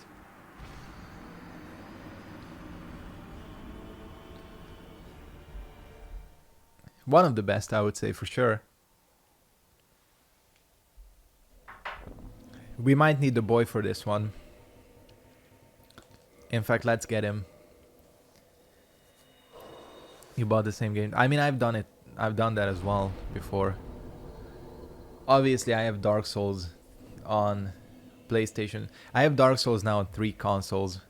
One of the best, I would say, for sure. We might need the boy for this one. In fact, let's get him. You bought the same game. I mean, I've done it. I've done that as well before. Obviously, I have Dark Souls on PlayStation. I have Dark Souls now on 3 consoles.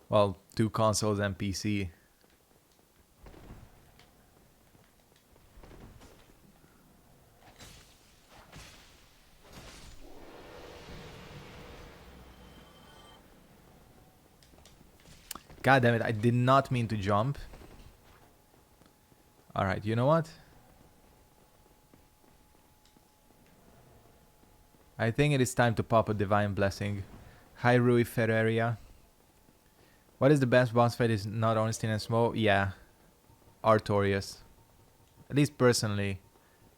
Well, 2 consoles and PC. God damn it, I did not mean to jump. Alright, you know what? I think it is time to pop a Divine Blessing. Hi Rui Ferreria. What is the best boss fight? Is not Ornstein and Smo? Yeah. Artorias. At least personally,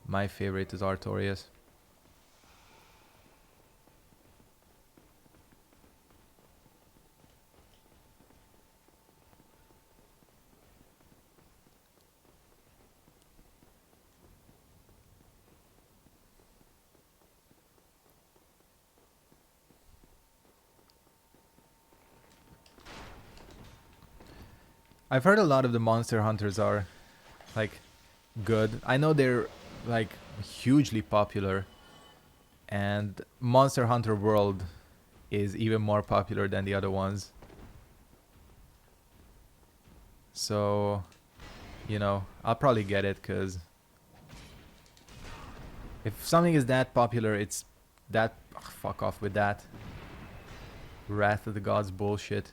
my favorite is Artorias. I've heard a lot of the Monster Hunters are, like, good. I know they're, like, hugely popular. And Monster Hunter World is even more popular than the other ones. So, you know, I'll probably get it, because if something is that popular, it's that... Ugh, fuck off with that. Wrath of the Gods bullshit.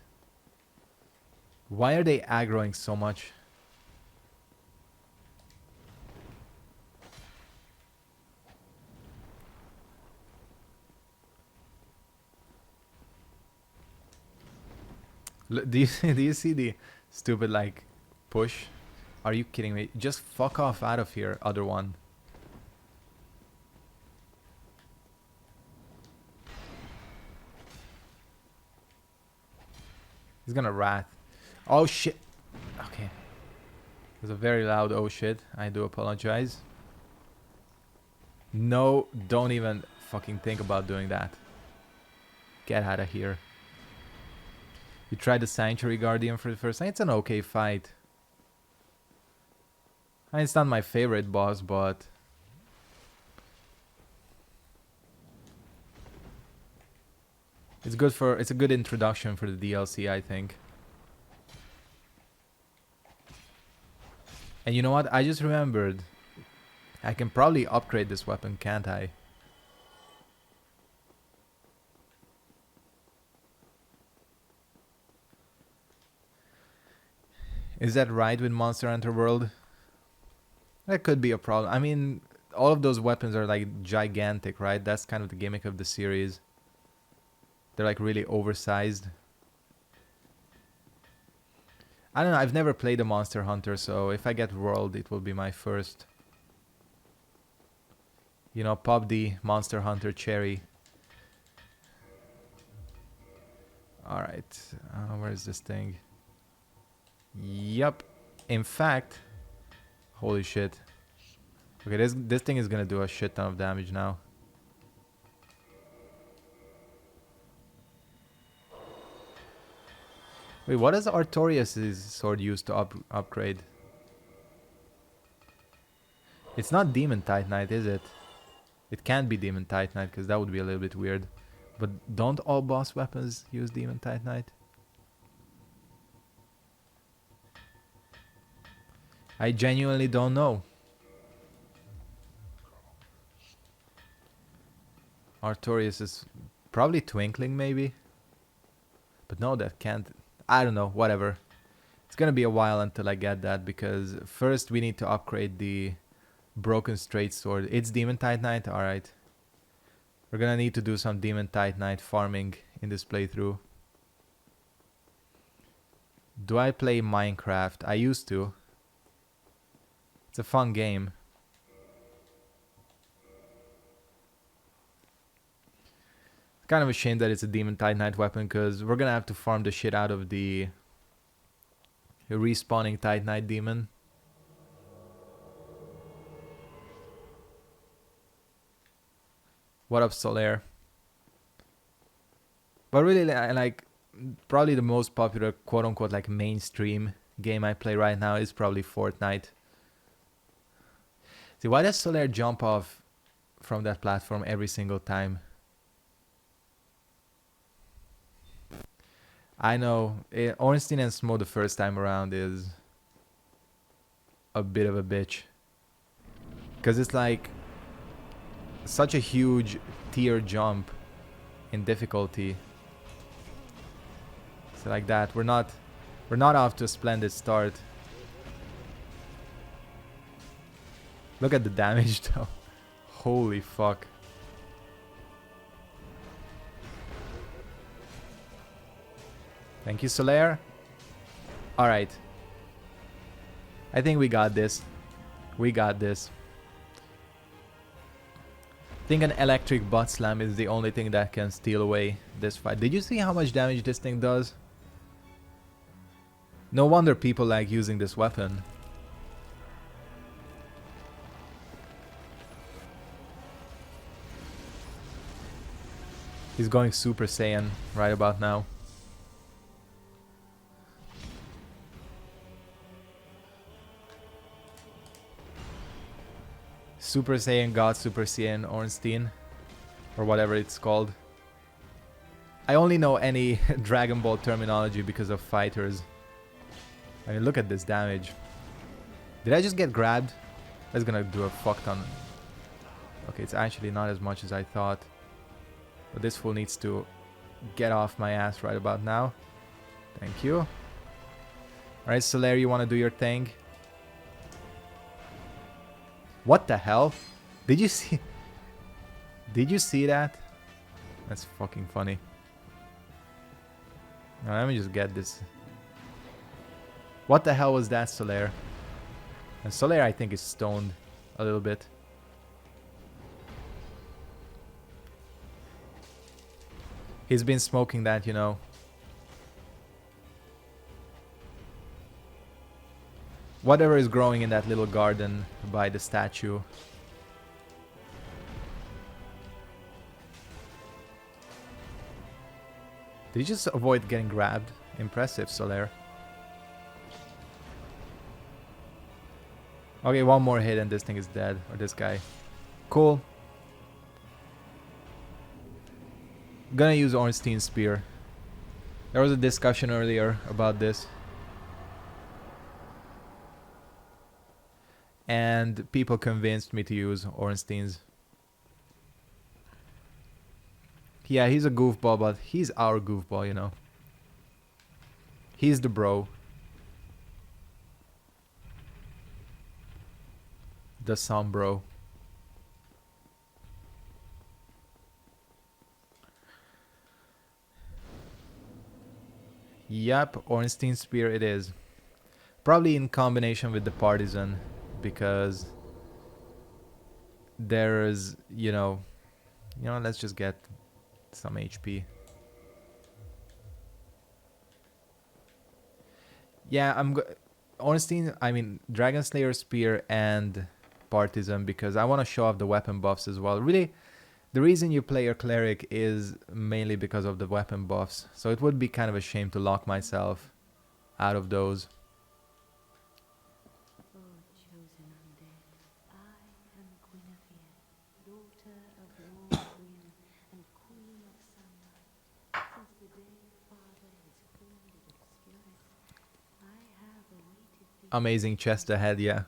Why are they aggroing so much? Do you see the stupid, like, push? Are you kidding me? Just fuck off out of here, other one. He's gonna wrath. Oh shit. Okay. It was a very loud oh shit. I do apologize. No, don't even fucking think about doing that. Get out of here. You tried the Sanctuary Guardian for the first time. It's an okay fight. I mean, it's not my favorite boss, but... It's good for... It's a good introduction for the DLC, I think. And you know what? I just remembered. I can probably upgrade this weapon, can't I? Is that right with Monster Hunter World? That could be a problem. I mean, all of those weapons are like gigantic, right? That's kind of the gimmick of the series. They're like really oversized. I don't know, I've never played a Monster Hunter, so if I get World, it will be my first. You know, pop the Monster Hunter cherry. Alright, where is this thing? Yup. In fact, holy shit. Okay, this thing is gonna do a shit ton of damage now. Wait, what does Artorias' sword use to upgrade? It's not Demon Titanite, is it? It can't be Demon Titanite, because that would be a little bit weird. But don't all boss weapons use Demon Titanite? I genuinely don't know. Artorias is probably Twinkling, maybe? But no, that can't... I don't know, whatever. It's gonna be a while until I get that, because first we need to upgrade the Broken Straight Sword. It's Demon Titanite? Alright. We're gonna need to do some Demon Titanite farming in this playthrough. Do I play Minecraft? I used to. It's a fun game. It's kind of a shame that it's a Demon Titanite weapon, because we're gonna have to farm the shit out of the respawning Titanite demon. What up, Solaire? But really, like, probably the most popular, quote-unquote, like, mainstream game I play right now is probably Fortnite. See, why does Solaire jump off from that platform every single time? I know, Ornstein and Smo the first time around is a bit of a bitch. Because it's like such a huge tier jump in difficulty. So like that, we're not off to a splendid start. Look at the damage though. Holy fuck. Thank you, Solaire. Alright. I think we got this. We got this. I think an electric butt slam is the only thing that can steal away this fight. Did you see how much damage this thing does? No wonder people like using this weapon. He's going Super Saiyan right about now. Super Saiyan God, Super Saiyan Ornstein, or whatever it's called. I only know any Dragon Ball terminology because of fighters. I mean, look at this damage. Did I just get grabbed? That's gonna do a fuck ton. Okay, it's actually not as much as I thought. But this fool needs to get off my ass right about now. Thank you. Alright, Solaire, you wanna do your thing? What the hell? Did you see? Did you see that? That's fucking funny. Now, let me just get this. What the hell was that, Solaire? And Solaire, I think, is stoned a little bit. He's been smoking that, you know. Whatever is growing in that little garden by the statue. Did you just avoid getting grabbed? Impressive, Solaire. Okay, one more hit and this thing is dead. Or this guy. Cool. Gonna use Ornstein's spear. There was a discussion earlier about this. And people convinced me to use Ornstein's. Yeah, he's a goofball, but he's our goofball, you know. He's the bro. The some bro. Yep, Ornstein's spear it is. Probably in combination with the partisan, because there's, you know, let's just get some HP. Yeah, Ornstein, I mean, Dragon Slayer Spear and Partisan, because I want to show off the weapon buffs as well. Really, the reason you play your Cleric is mainly because of the weapon buffs. So it would be kind of a shame to lock myself out of those. Amazing chest ahead, yeah.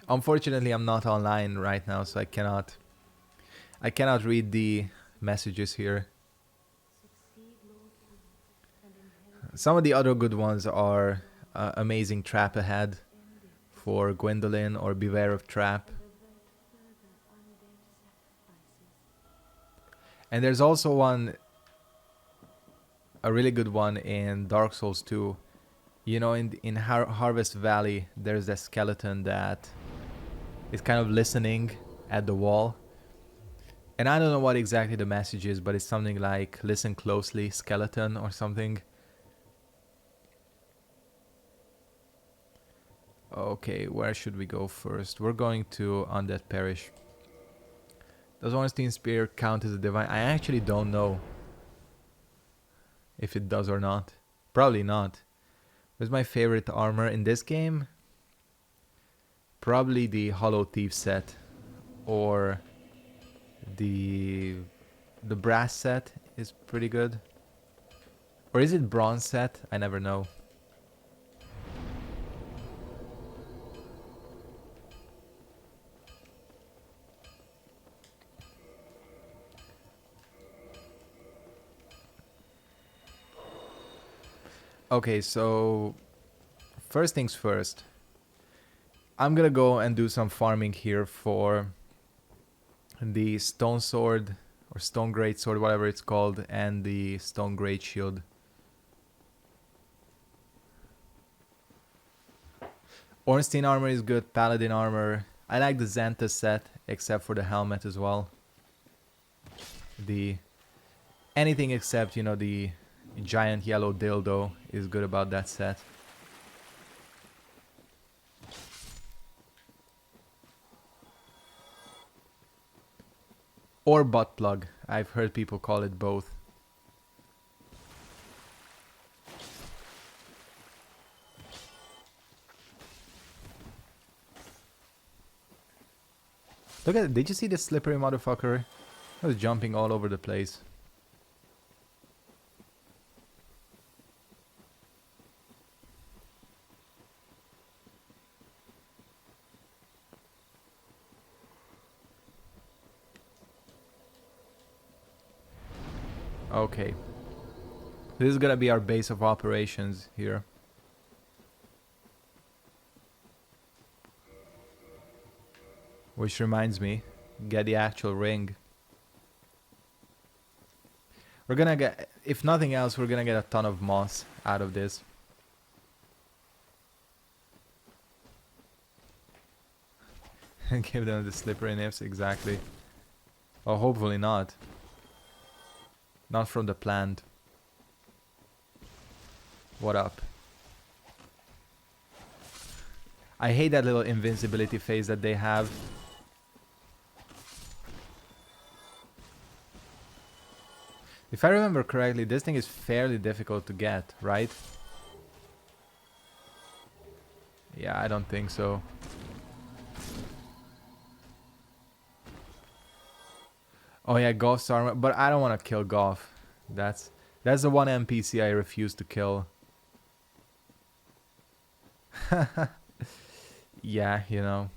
Unfortunately, I'm not online right now, so I cannot read the messages here. Some of the other good ones are amazing trap ahead for Gwendolyn or Beware of Trap. And there's also one, a really good one in Dark Souls 2. You know, in Harvest Valley, there's that skeleton that is kind of listening at the wall. And I don't know what exactly the message is, but it's something like, listen closely, skeleton, or something. Okay, where should we go first? We're going to Undead Parish. Does Ornstein Spear count as a divine? I actually don't know if it does or not. Probably not. What's my favorite armor in this game? Probably the Hollow Thief set, or the brass set is pretty good. Or is it bronze set? I never know. Okay, so first things first. I'm gonna go and do some farming here for the stone sword or stone great sword, whatever it's called, and the stone great shield. Ornstein armor is good, paladin armor. I like the Xanthus set, except for the helmet as well. Anything except, you know, the giant yellow dildo is good about that set. Or butt plug. I've heard people call it both. Look at it. Did you see this slippery motherfucker? I was jumping all over the place. Okay. This is gonna be our base of operations here. Which reminds me, get the actual ring. We're gonna get, if nothing else, we're gonna get a ton of moss out of this. And give them the slippery nips, exactly. Or hopefully not. Not from the plant. What up? I hate that little invincibility phase that they have. If I remember correctly, this thing is fairly difficult to get, right? Yeah, I don't think so. Oh yeah, Goff's armor, but I don't want to kill Goff. That's the one NPC I refuse to kill. Yeah, you know.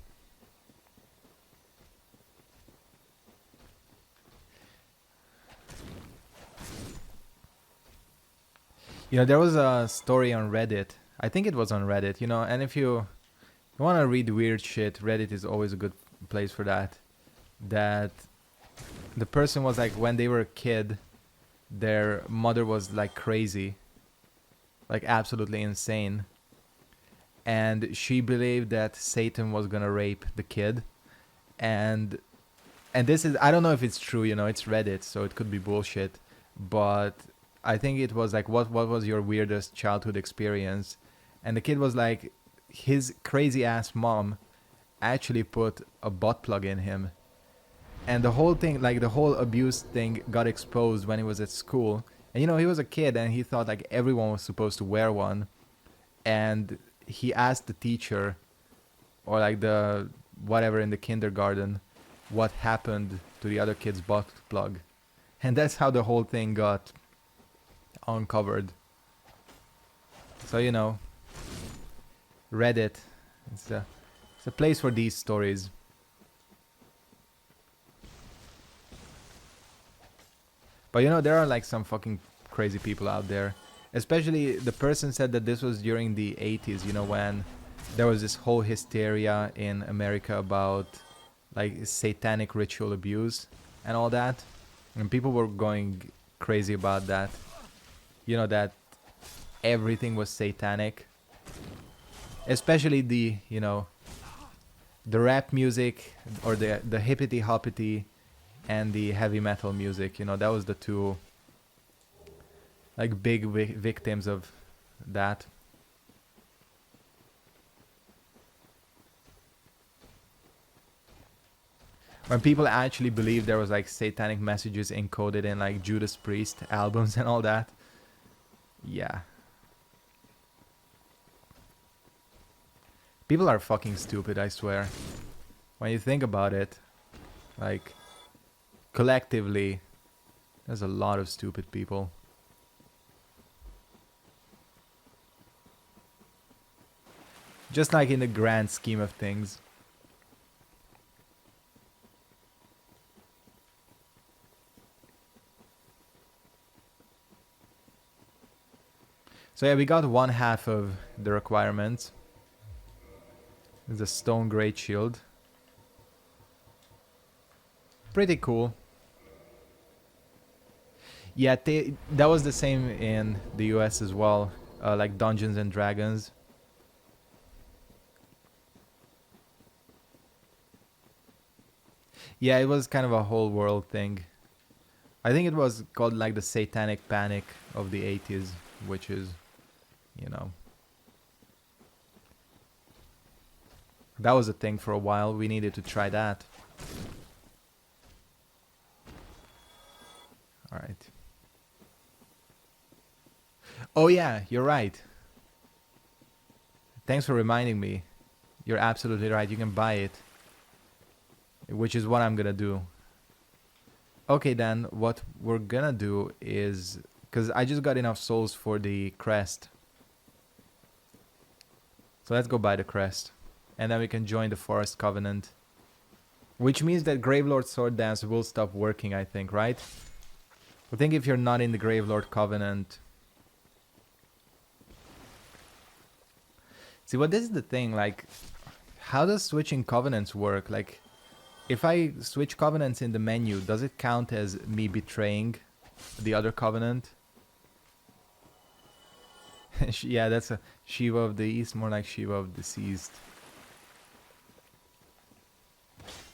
You know, there was a story on Reddit. I think it was on Reddit, you know, and if you want to read weird shit, Reddit is always a good place for that. That the person was like, when they were a kid, their mother was like crazy, like absolutely insane, and she believed that Satan was gonna rape the kid, and this is, I don't know if it's true, you know, it's Reddit, so it could be bullshit, but I think it was like, what was your weirdest childhood experience? And the kid was like, his crazy ass mom actually put a butt plug in him. And the whole thing, like the whole abuse thing, got exposed when he was at school. And you know, he was a kid and he thought like everyone was supposed to wear one. And he asked the teacher, or like the whatever in the kindergarten, what happened to the other kid's butt plug. And that's how the whole thing got uncovered. So, you know, Reddit, it's a place for these stories. But you know, there are like some fucking crazy people out there. Especially the person said that this was during the 80s, you know, when there was this whole hysteria in America about like satanic ritual abuse and all that. And people were going crazy about that. You know, that everything was satanic. Especially the, you know, the rap music or the hippity hoppity and the heavy metal music. You know, that was the two like big victims of that. When people actually believed there was like satanic messages encoded in like Judas Priest albums and all that. Yeah. People are fucking stupid, I swear. When you think about it, like, collectively, there's a lot of stupid people. Just like in the grand scheme of things. So yeah, we got one half of the requirements. It's a stone great shield. Pretty cool. Yeah, that was the same in the US as well. Like Dungeons and Dragons. Yeah, it was kind of a whole world thing. I think it was called like the Satanic Panic of the 80s, which is, you know, that was a thing for a while. We needed to try that. All right. Oh yeah, you're right. Thanks for reminding me. You're absolutely right. You can buy it, which is what I'm gonna do. Okay, then what we're gonna do is, because I just got enough souls for the crest. So let's go buy the crest. And then we can join the Forest Covenant. Which means that Gravelord Sword Dance will stop working, I think, right? I think if you're not in the Gravelord Covenant... See, but this is the thing, like... How does switching covenants work? Like, if I switch covenants in the menu, does it count as me betraying the other covenant? Yeah, that's a Shiva of the East, more like Shiva of the Deceased.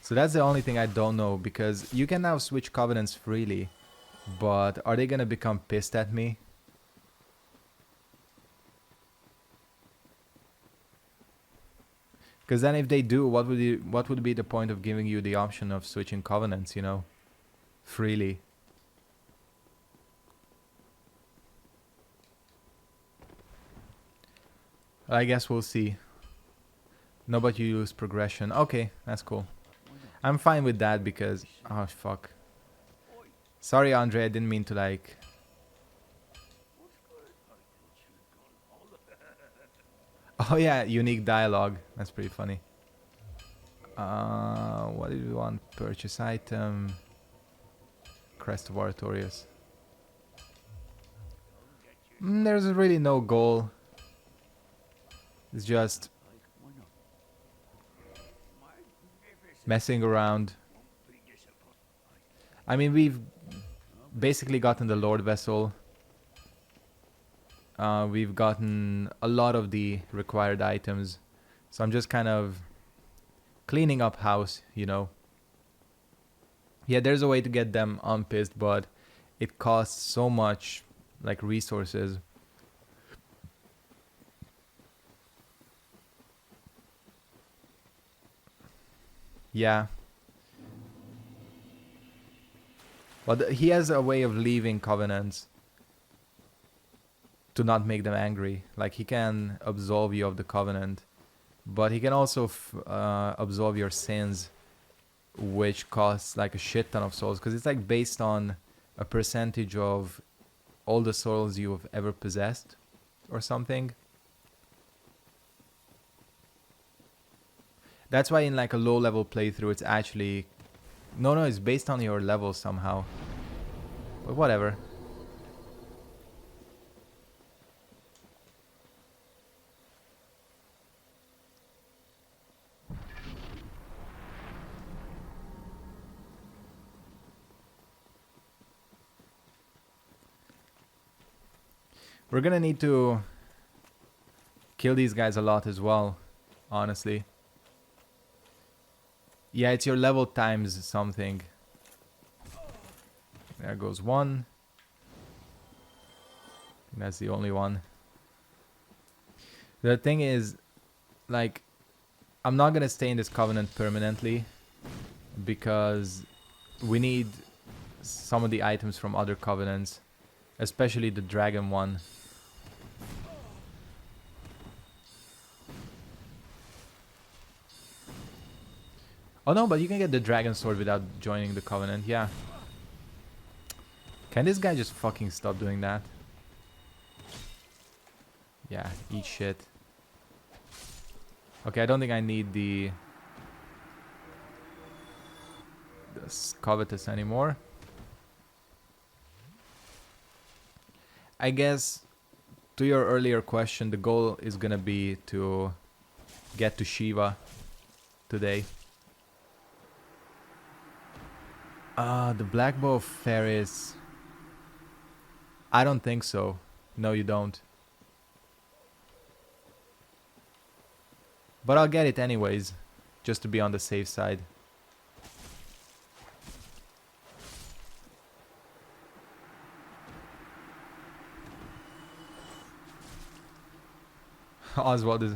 So that's the only thing I don't know, because you can now switch covenants freely, but are they gonna become pissed at me? Because then if they do, what would be the point of giving you the option of switching covenants, you know, freely? I guess we'll see. No, but you use progression. Okay, that's cool. I'm fine with that because... Oh, fuck. Sorry, Andre, I didn't mean to, like... Oh, yeah, unique dialogue. That's pretty funny. What did we want? Purchase item. Crest of Oratorius. There's really no goal. It's just... messing around. I mean, we've basically gotten the Lord Vessel. We've gotten a lot of the required items. So I'm just kind of cleaning up house, you know. Yeah, there's a way to get them unpissed, but it costs so much, like, resources. Yeah. But he has a way of leaving covenants to not make them angry. Like, he can absolve you of the covenant, but he can also absolve your sins, which costs like a shit ton of souls, because it's like based on a percentage of all the souls you've ever possessed or something. That's why in like a low level playthrough it's actually... No, it's based on your level somehow. But whatever. We're gonna need to kill these guys a lot as well, honestly. Yeah, it's your level times something. There goes one. That's the only one. The thing is, like, I'm not gonna stay in this covenant permanently because we need some of the items from other covenants, especially the dragon one. Oh no, but you can get the dragon sword without joining the covenant, yeah. Can this guy just fucking stop doing that? Yeah, eat shit. Okay, I don't think I need the covetous anymore. I guess to your earlier question, the goal is gonna be to get to Shiva today. The Black Bow of Ferris. I don't think so. No, you don't. But I'll get it anyways, just to be on the safe side. Oswald is... I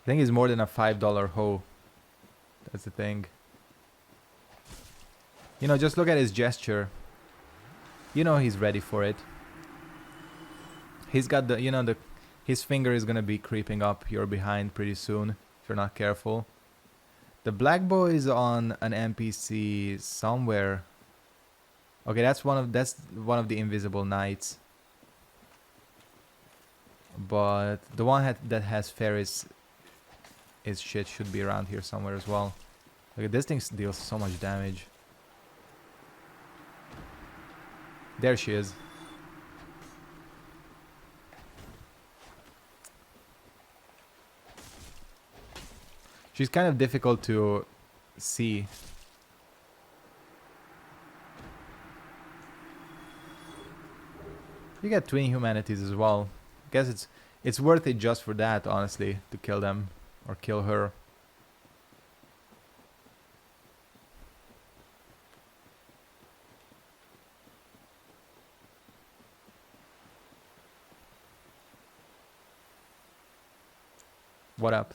think he's more than a $5 hoe. That's the thing. You know, just look at his gesture. You know he's ready for it. He's got the, you know, his finger is gonna be creeping up your behind pretty soon if you're not careful. The black bow is on an NPC somewhere. Okay, that's one of the invisible knights. But the one that has Ferris is shit should be around here somewhere as well. Okay, this thing deals so much damage. There she is. She's kind of difficult to see. You get twin humanities as well. I guess it's worth it just for that, honestly, to kill them or kill her. What up?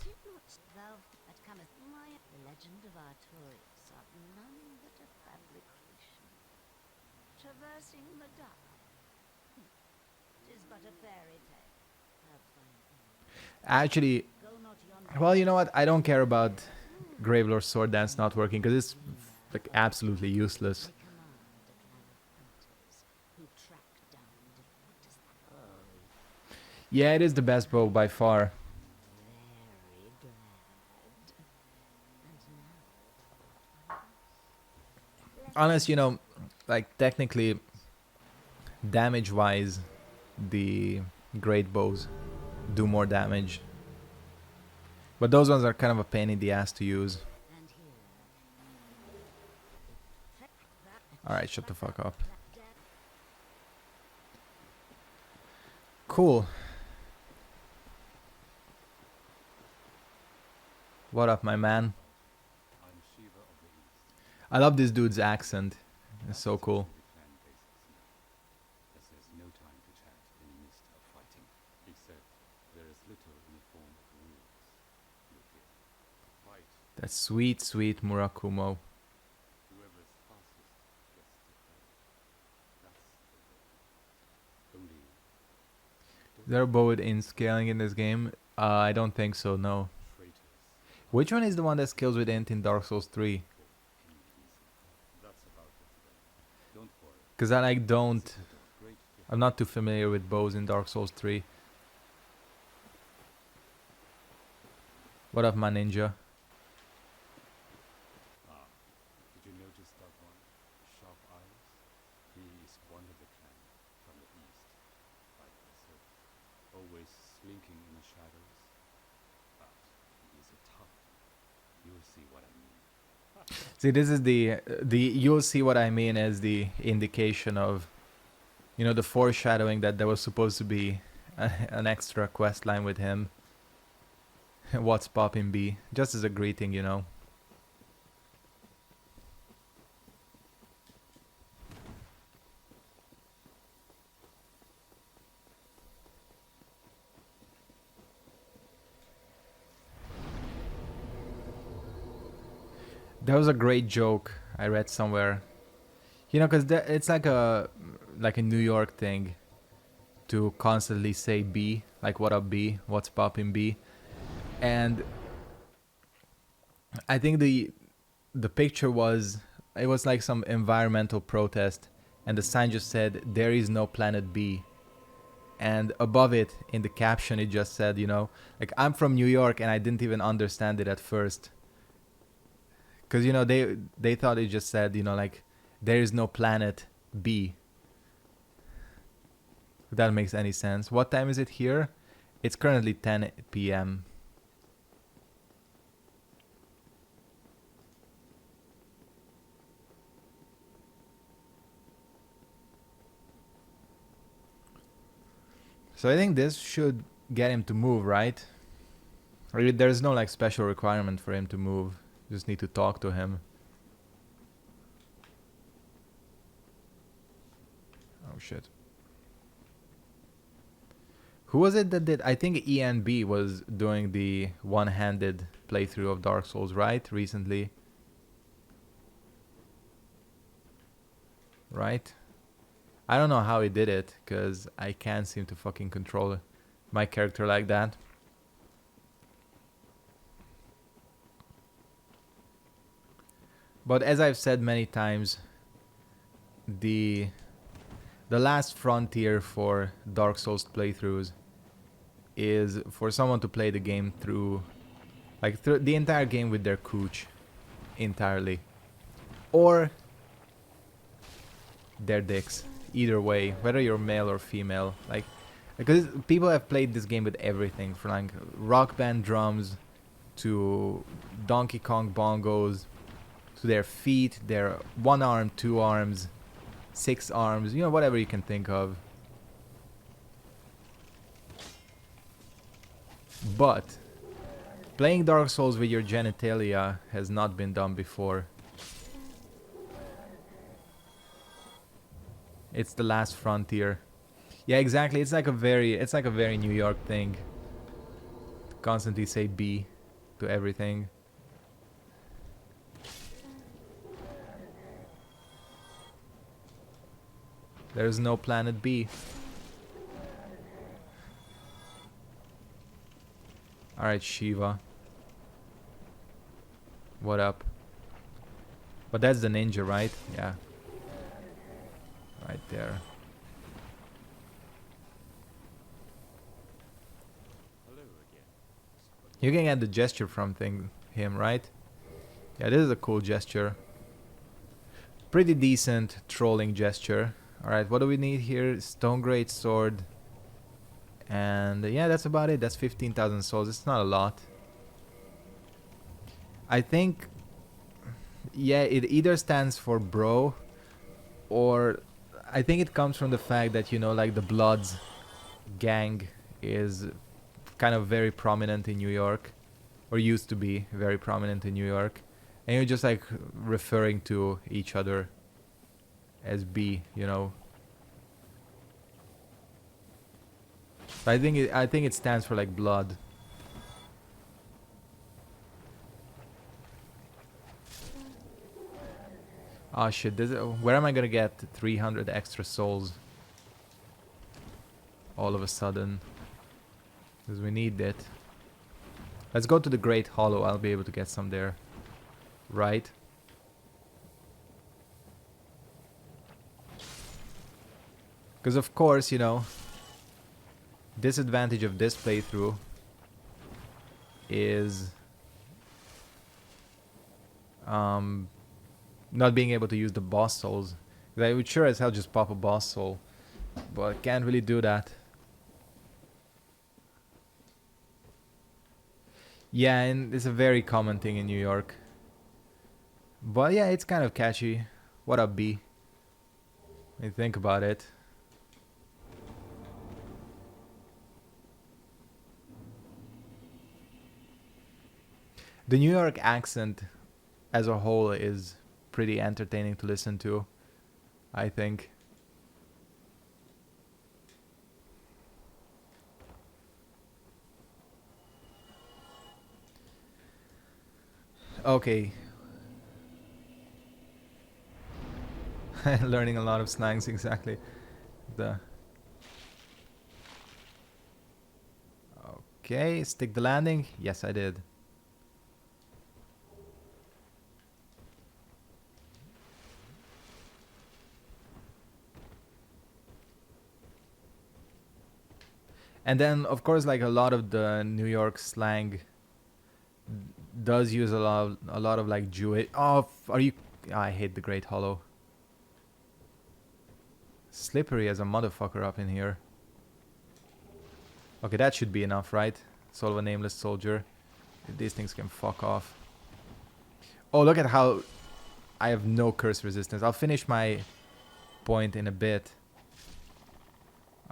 Actually, well, you know what? I don't care about Gravelord's Sword Dance not working because it's like absolutely useless. Yeah, it is the best bow by far. Unless, you know, like technically damage wise the great bows do more damage, but those ones are kind of a pain in the ass to use. Alright, shut the fuck up. Cool. What up, my man? I love this dude's accent. It's so cool. That's sweet, sweet Murakumo. Is there a bow in scaling in this game? I don't think so, no. Which one is the one that scales with int in Dark Souls 3? Because I'm not too familiar with bows in Dark Souls 3. What up, my ninja? Did you notice that one? Sharp eyes? He is one of the clan from the east, like the serpent, always slinking in the shadows. But he is a tough. You'll see what I mean. See, this is the you'll see what I mean as the indication of You know, the foreshadowing that there was supposed to be an extra quest line with him. What's poppin' B? Just as a greeting, you know. There was a great joke I read somewhere. You know, because it's like a New York thing to constantly say B, like what up B, what's poppin' B, and I think the picture was, it was like some environmental protest, and the sign just said there is no planet B, and above it in the caption it just said, you know, like I'm from New York and I didn't even understand it at first, because you know they thought it just said, you know, like there is no planet B. If that makes any sense. What time is it here? It's currently 10 p.m. So I think this should get him to move, right? Or there's no like special requirement for him to move. You just need to talk to him. Oh shit. Who was it that did? I think ENB was doing the one-handed playthrough of Dark Souls, right? Recently. Right? I don't know how he did it, because I can't seem to fucking control my character like that. But as I've said many times, the last frontier for Dark Souls playthroughs is for someone to play the game through, like through the entire game with their cooch entirely, or their dicks. Either way, whether you're male or female, like, because people have played this game with everything, from like Rock Band drums to Donkey Kong bongos to their feet, their one arm, two arms, six arms, you know, whatever you can think of. But playing Dark Souls with your genitalia has not been done before. It's the last frontier. Yeah, exactly. It's like a very New York thing. Constantly say B to everything. There's no planet B. Alright, Shiva. What up? But that's the ninja, right? Yeah. Right there. You can get the gesture from him, right? Yeah, this is a cool gesture. Pretty decent trolling gesture. Alright, what do we need here? Stone Great Sword. And yeah, that's about it. That's 15,000 souls. It's not a lot. I think, yeah, it either stands for bro, or I think it comes from the fact that, you know, like the Bloods gang is kind of very prominent in New York, or used to be very prominent in New York, and you're just like referring to each other as B, you know. I think it stands for like blood. Oh shit, where am I gonna get 300 extra souls all of a sudden? Because we need it. Let's go to the Great Hollow. I'll be able to get some there. Right? Because of course, you know, disadvantage of this playthrough is not being able to use the boss souls. I would sure as hell just pop a boss soul, but I can't really do that. Yeah, and it's a very common thing in New York. But yeah, it's kind of catchy. What up, B? When you think about it. The New York accent as a whole is pretty entertaining to listen to, I think. Okay. Learning a lot of slangs, exactly. The Okay, stick the landing. Yes, I did. And then, of course, like a lot of the New York slang does use a lot of like Jewish. Oh, are you? I hate the Great Hollow. Slippery as a motherfucker up in here. Okay, that should be enough, right? Solve a nameless soldier. These things can fuck off. Oh, look at how I have no curse resistance. I'll finish my point in a bit.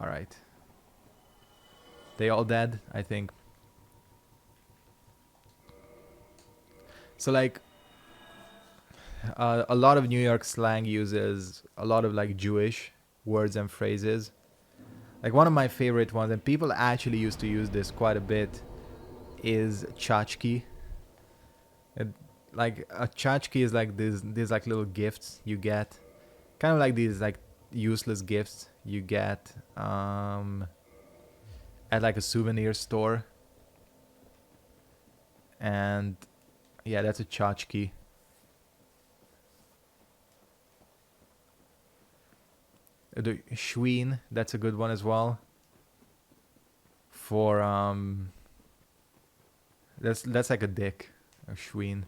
Alright. They all dead, I think. So like, a lot of New York slang uses a lot of like Jewish words and phrases. Like one of my favorite ones, and people actually used to use this quite a bit, is tchotchke. Like a tchotchke is like these like little gifts you get, kind of like these like useless gifts you get at like a souvenir store. And yeah, that's a tchotchke. The Schween, that's a good one as well. For that's like a dick, a Schween.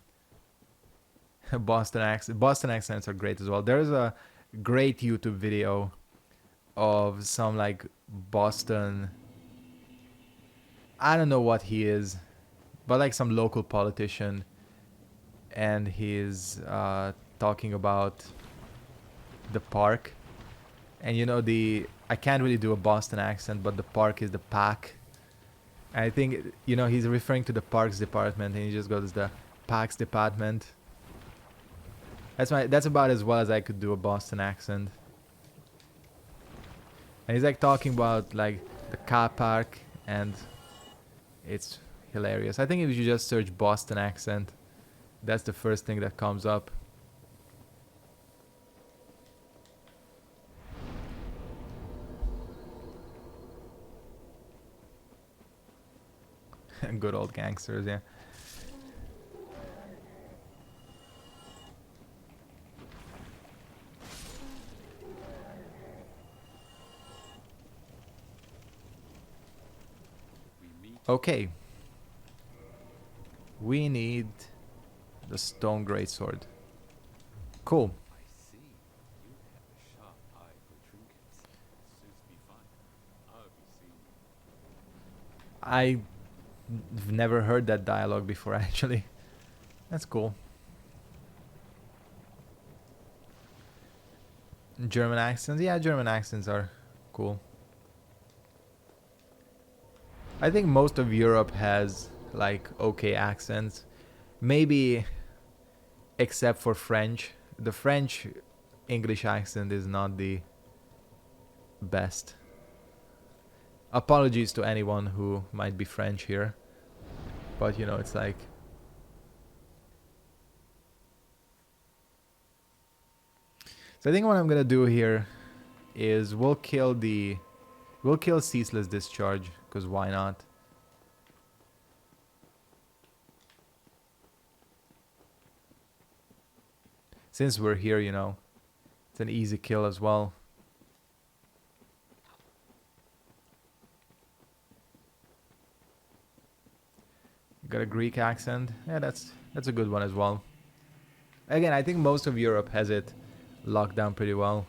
Boston accents are great as well. There's a great YouTube video of some like Boston, I don't know what he is, but like some local politician, and he's talking about the park. And you know, I can't really do a Boston accent, but the park is the pack. And I think, you know, he's referring to the parks department, and he just goes the parks department. That's about as well as I could do a Boston accent. And he's like talking about like the car park, and it's hilarious. I think if you just search Boston accent, that's the first thing that comes up. Good old gangsters, yeah. Okay. We need the stone greatsword. Cool. I see. You have a sharp eye for trinkets. Suits me fine. I'll be seeing. I've never heard that dialogue before, actually. That's cool. German accents? Yeah, German accents are cool. I think most of Europe has like okay accents. Maybe except for French. The French English accent is not the best. Apologies to anyone who might be French here. But you know, it's like... So I think what I'm gonna do here is we'll kill Ceaseless Discharge, because why not? Since we're here, you know, it's an easy kill as well. Got a Greek accent. Yeah, that's a good one as well. Again, I think most of Europe has it locked down pretty well.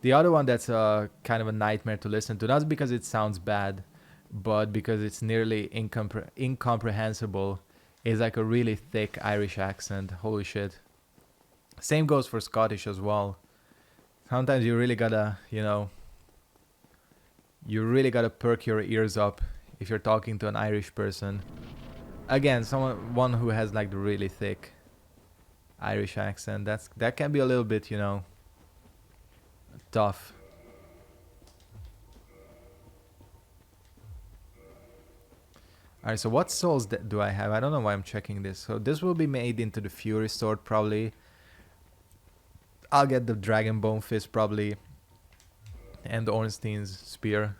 The other one that's kind of a nightmare to listen to, not because it sounds bad, but because it's nearly incomprehensible, is like a really thick Irish accent. Holy shit. Same goes for Scottish as well. Sometimes you really gotta, you know, You really gotta perk your ears up if you're talking to an Irish person. Again, one who has like the really thick Irish accent. That can be a little bit, you know, tough. Alright, so what souls do I have? I don't know why I'm checking this. So this will be made into the Fury Sword probably. I'll get the Dragon Bone Fist probably. And Ornstein's Spear.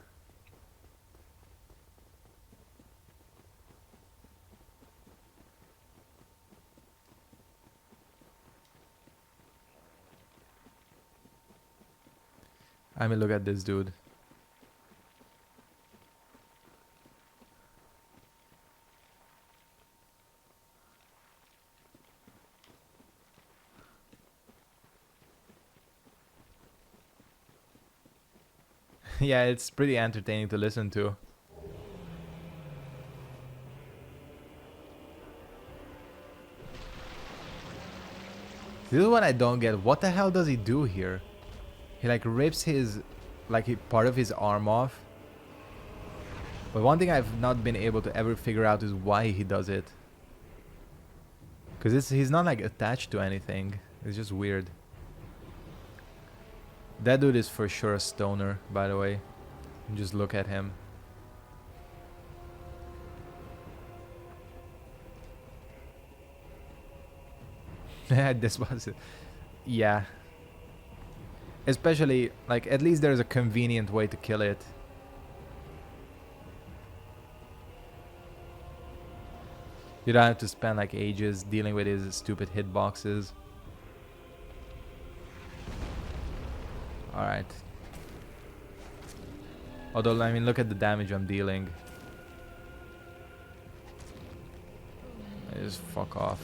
I mean, look at this dude. Yeah, it's pretty entertaining to listen to. This is what I don't get. What the hell does he do here? He like rips his, part of his arm off. But one thing I've not been able to ever figure out is why he does it. Because he's not like attached to anything. It's just weird. That dude is for sure a stoner, by the way. Just look at him. This was it. Yeah. Especially, like, at least there's a convenient way to kill it. You don't have to spend like ages dealing with his stupid hitboxes. Alright. Although, I mean, look at the damage I'm dealing. Just fuck off.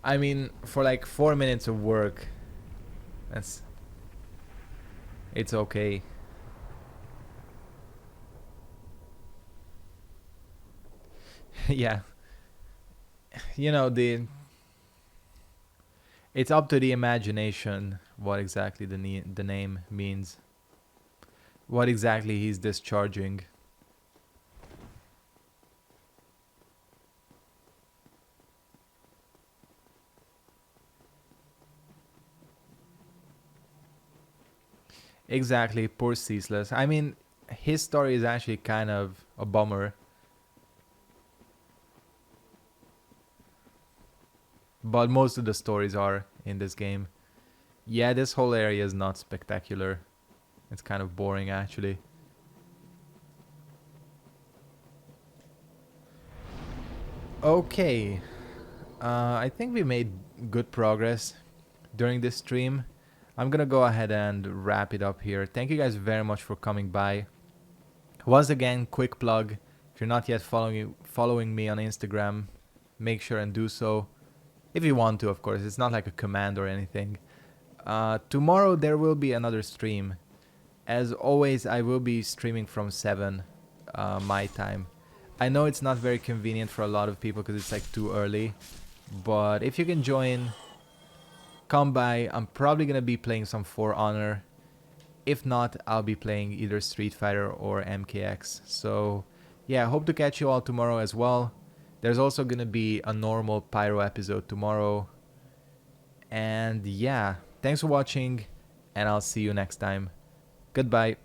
I mean, for like 4 minutes of work, it's okay. Yeah. You know, it's up to the imagination what exactly the name means. What exactly he's discharging. Exactly, poor Ceaseless. I mean, his story is actually kind of a bummer. But most of the stories are in this game. Yeah, this whole area is not spectacular. It's kind of boring, actually. Okay. I think we made good progress during this stream. I'm gonna go ahead and wrap it up here. Thank you guys very much for coming by. Once again, quick plug. If you're not yet following me on Instagram, make sure and do so. If you want to, of course. It's not like a command or anything. Tomorrow there will be another stream. As always, I will be streaming from 7 my time. I know it's not very convenient for a lot of people because it's like too early. But if you can join, come by. I'm probably going to be playing some For Honor. If not, I'll be playing either Street Fighter or MKX. So yeah, I hope to catch you all tomorrow as well. There's also going to be a normal Pyro episode tomorrow. And yeah, thanks for watching, and I'll see you next time. Goodbye.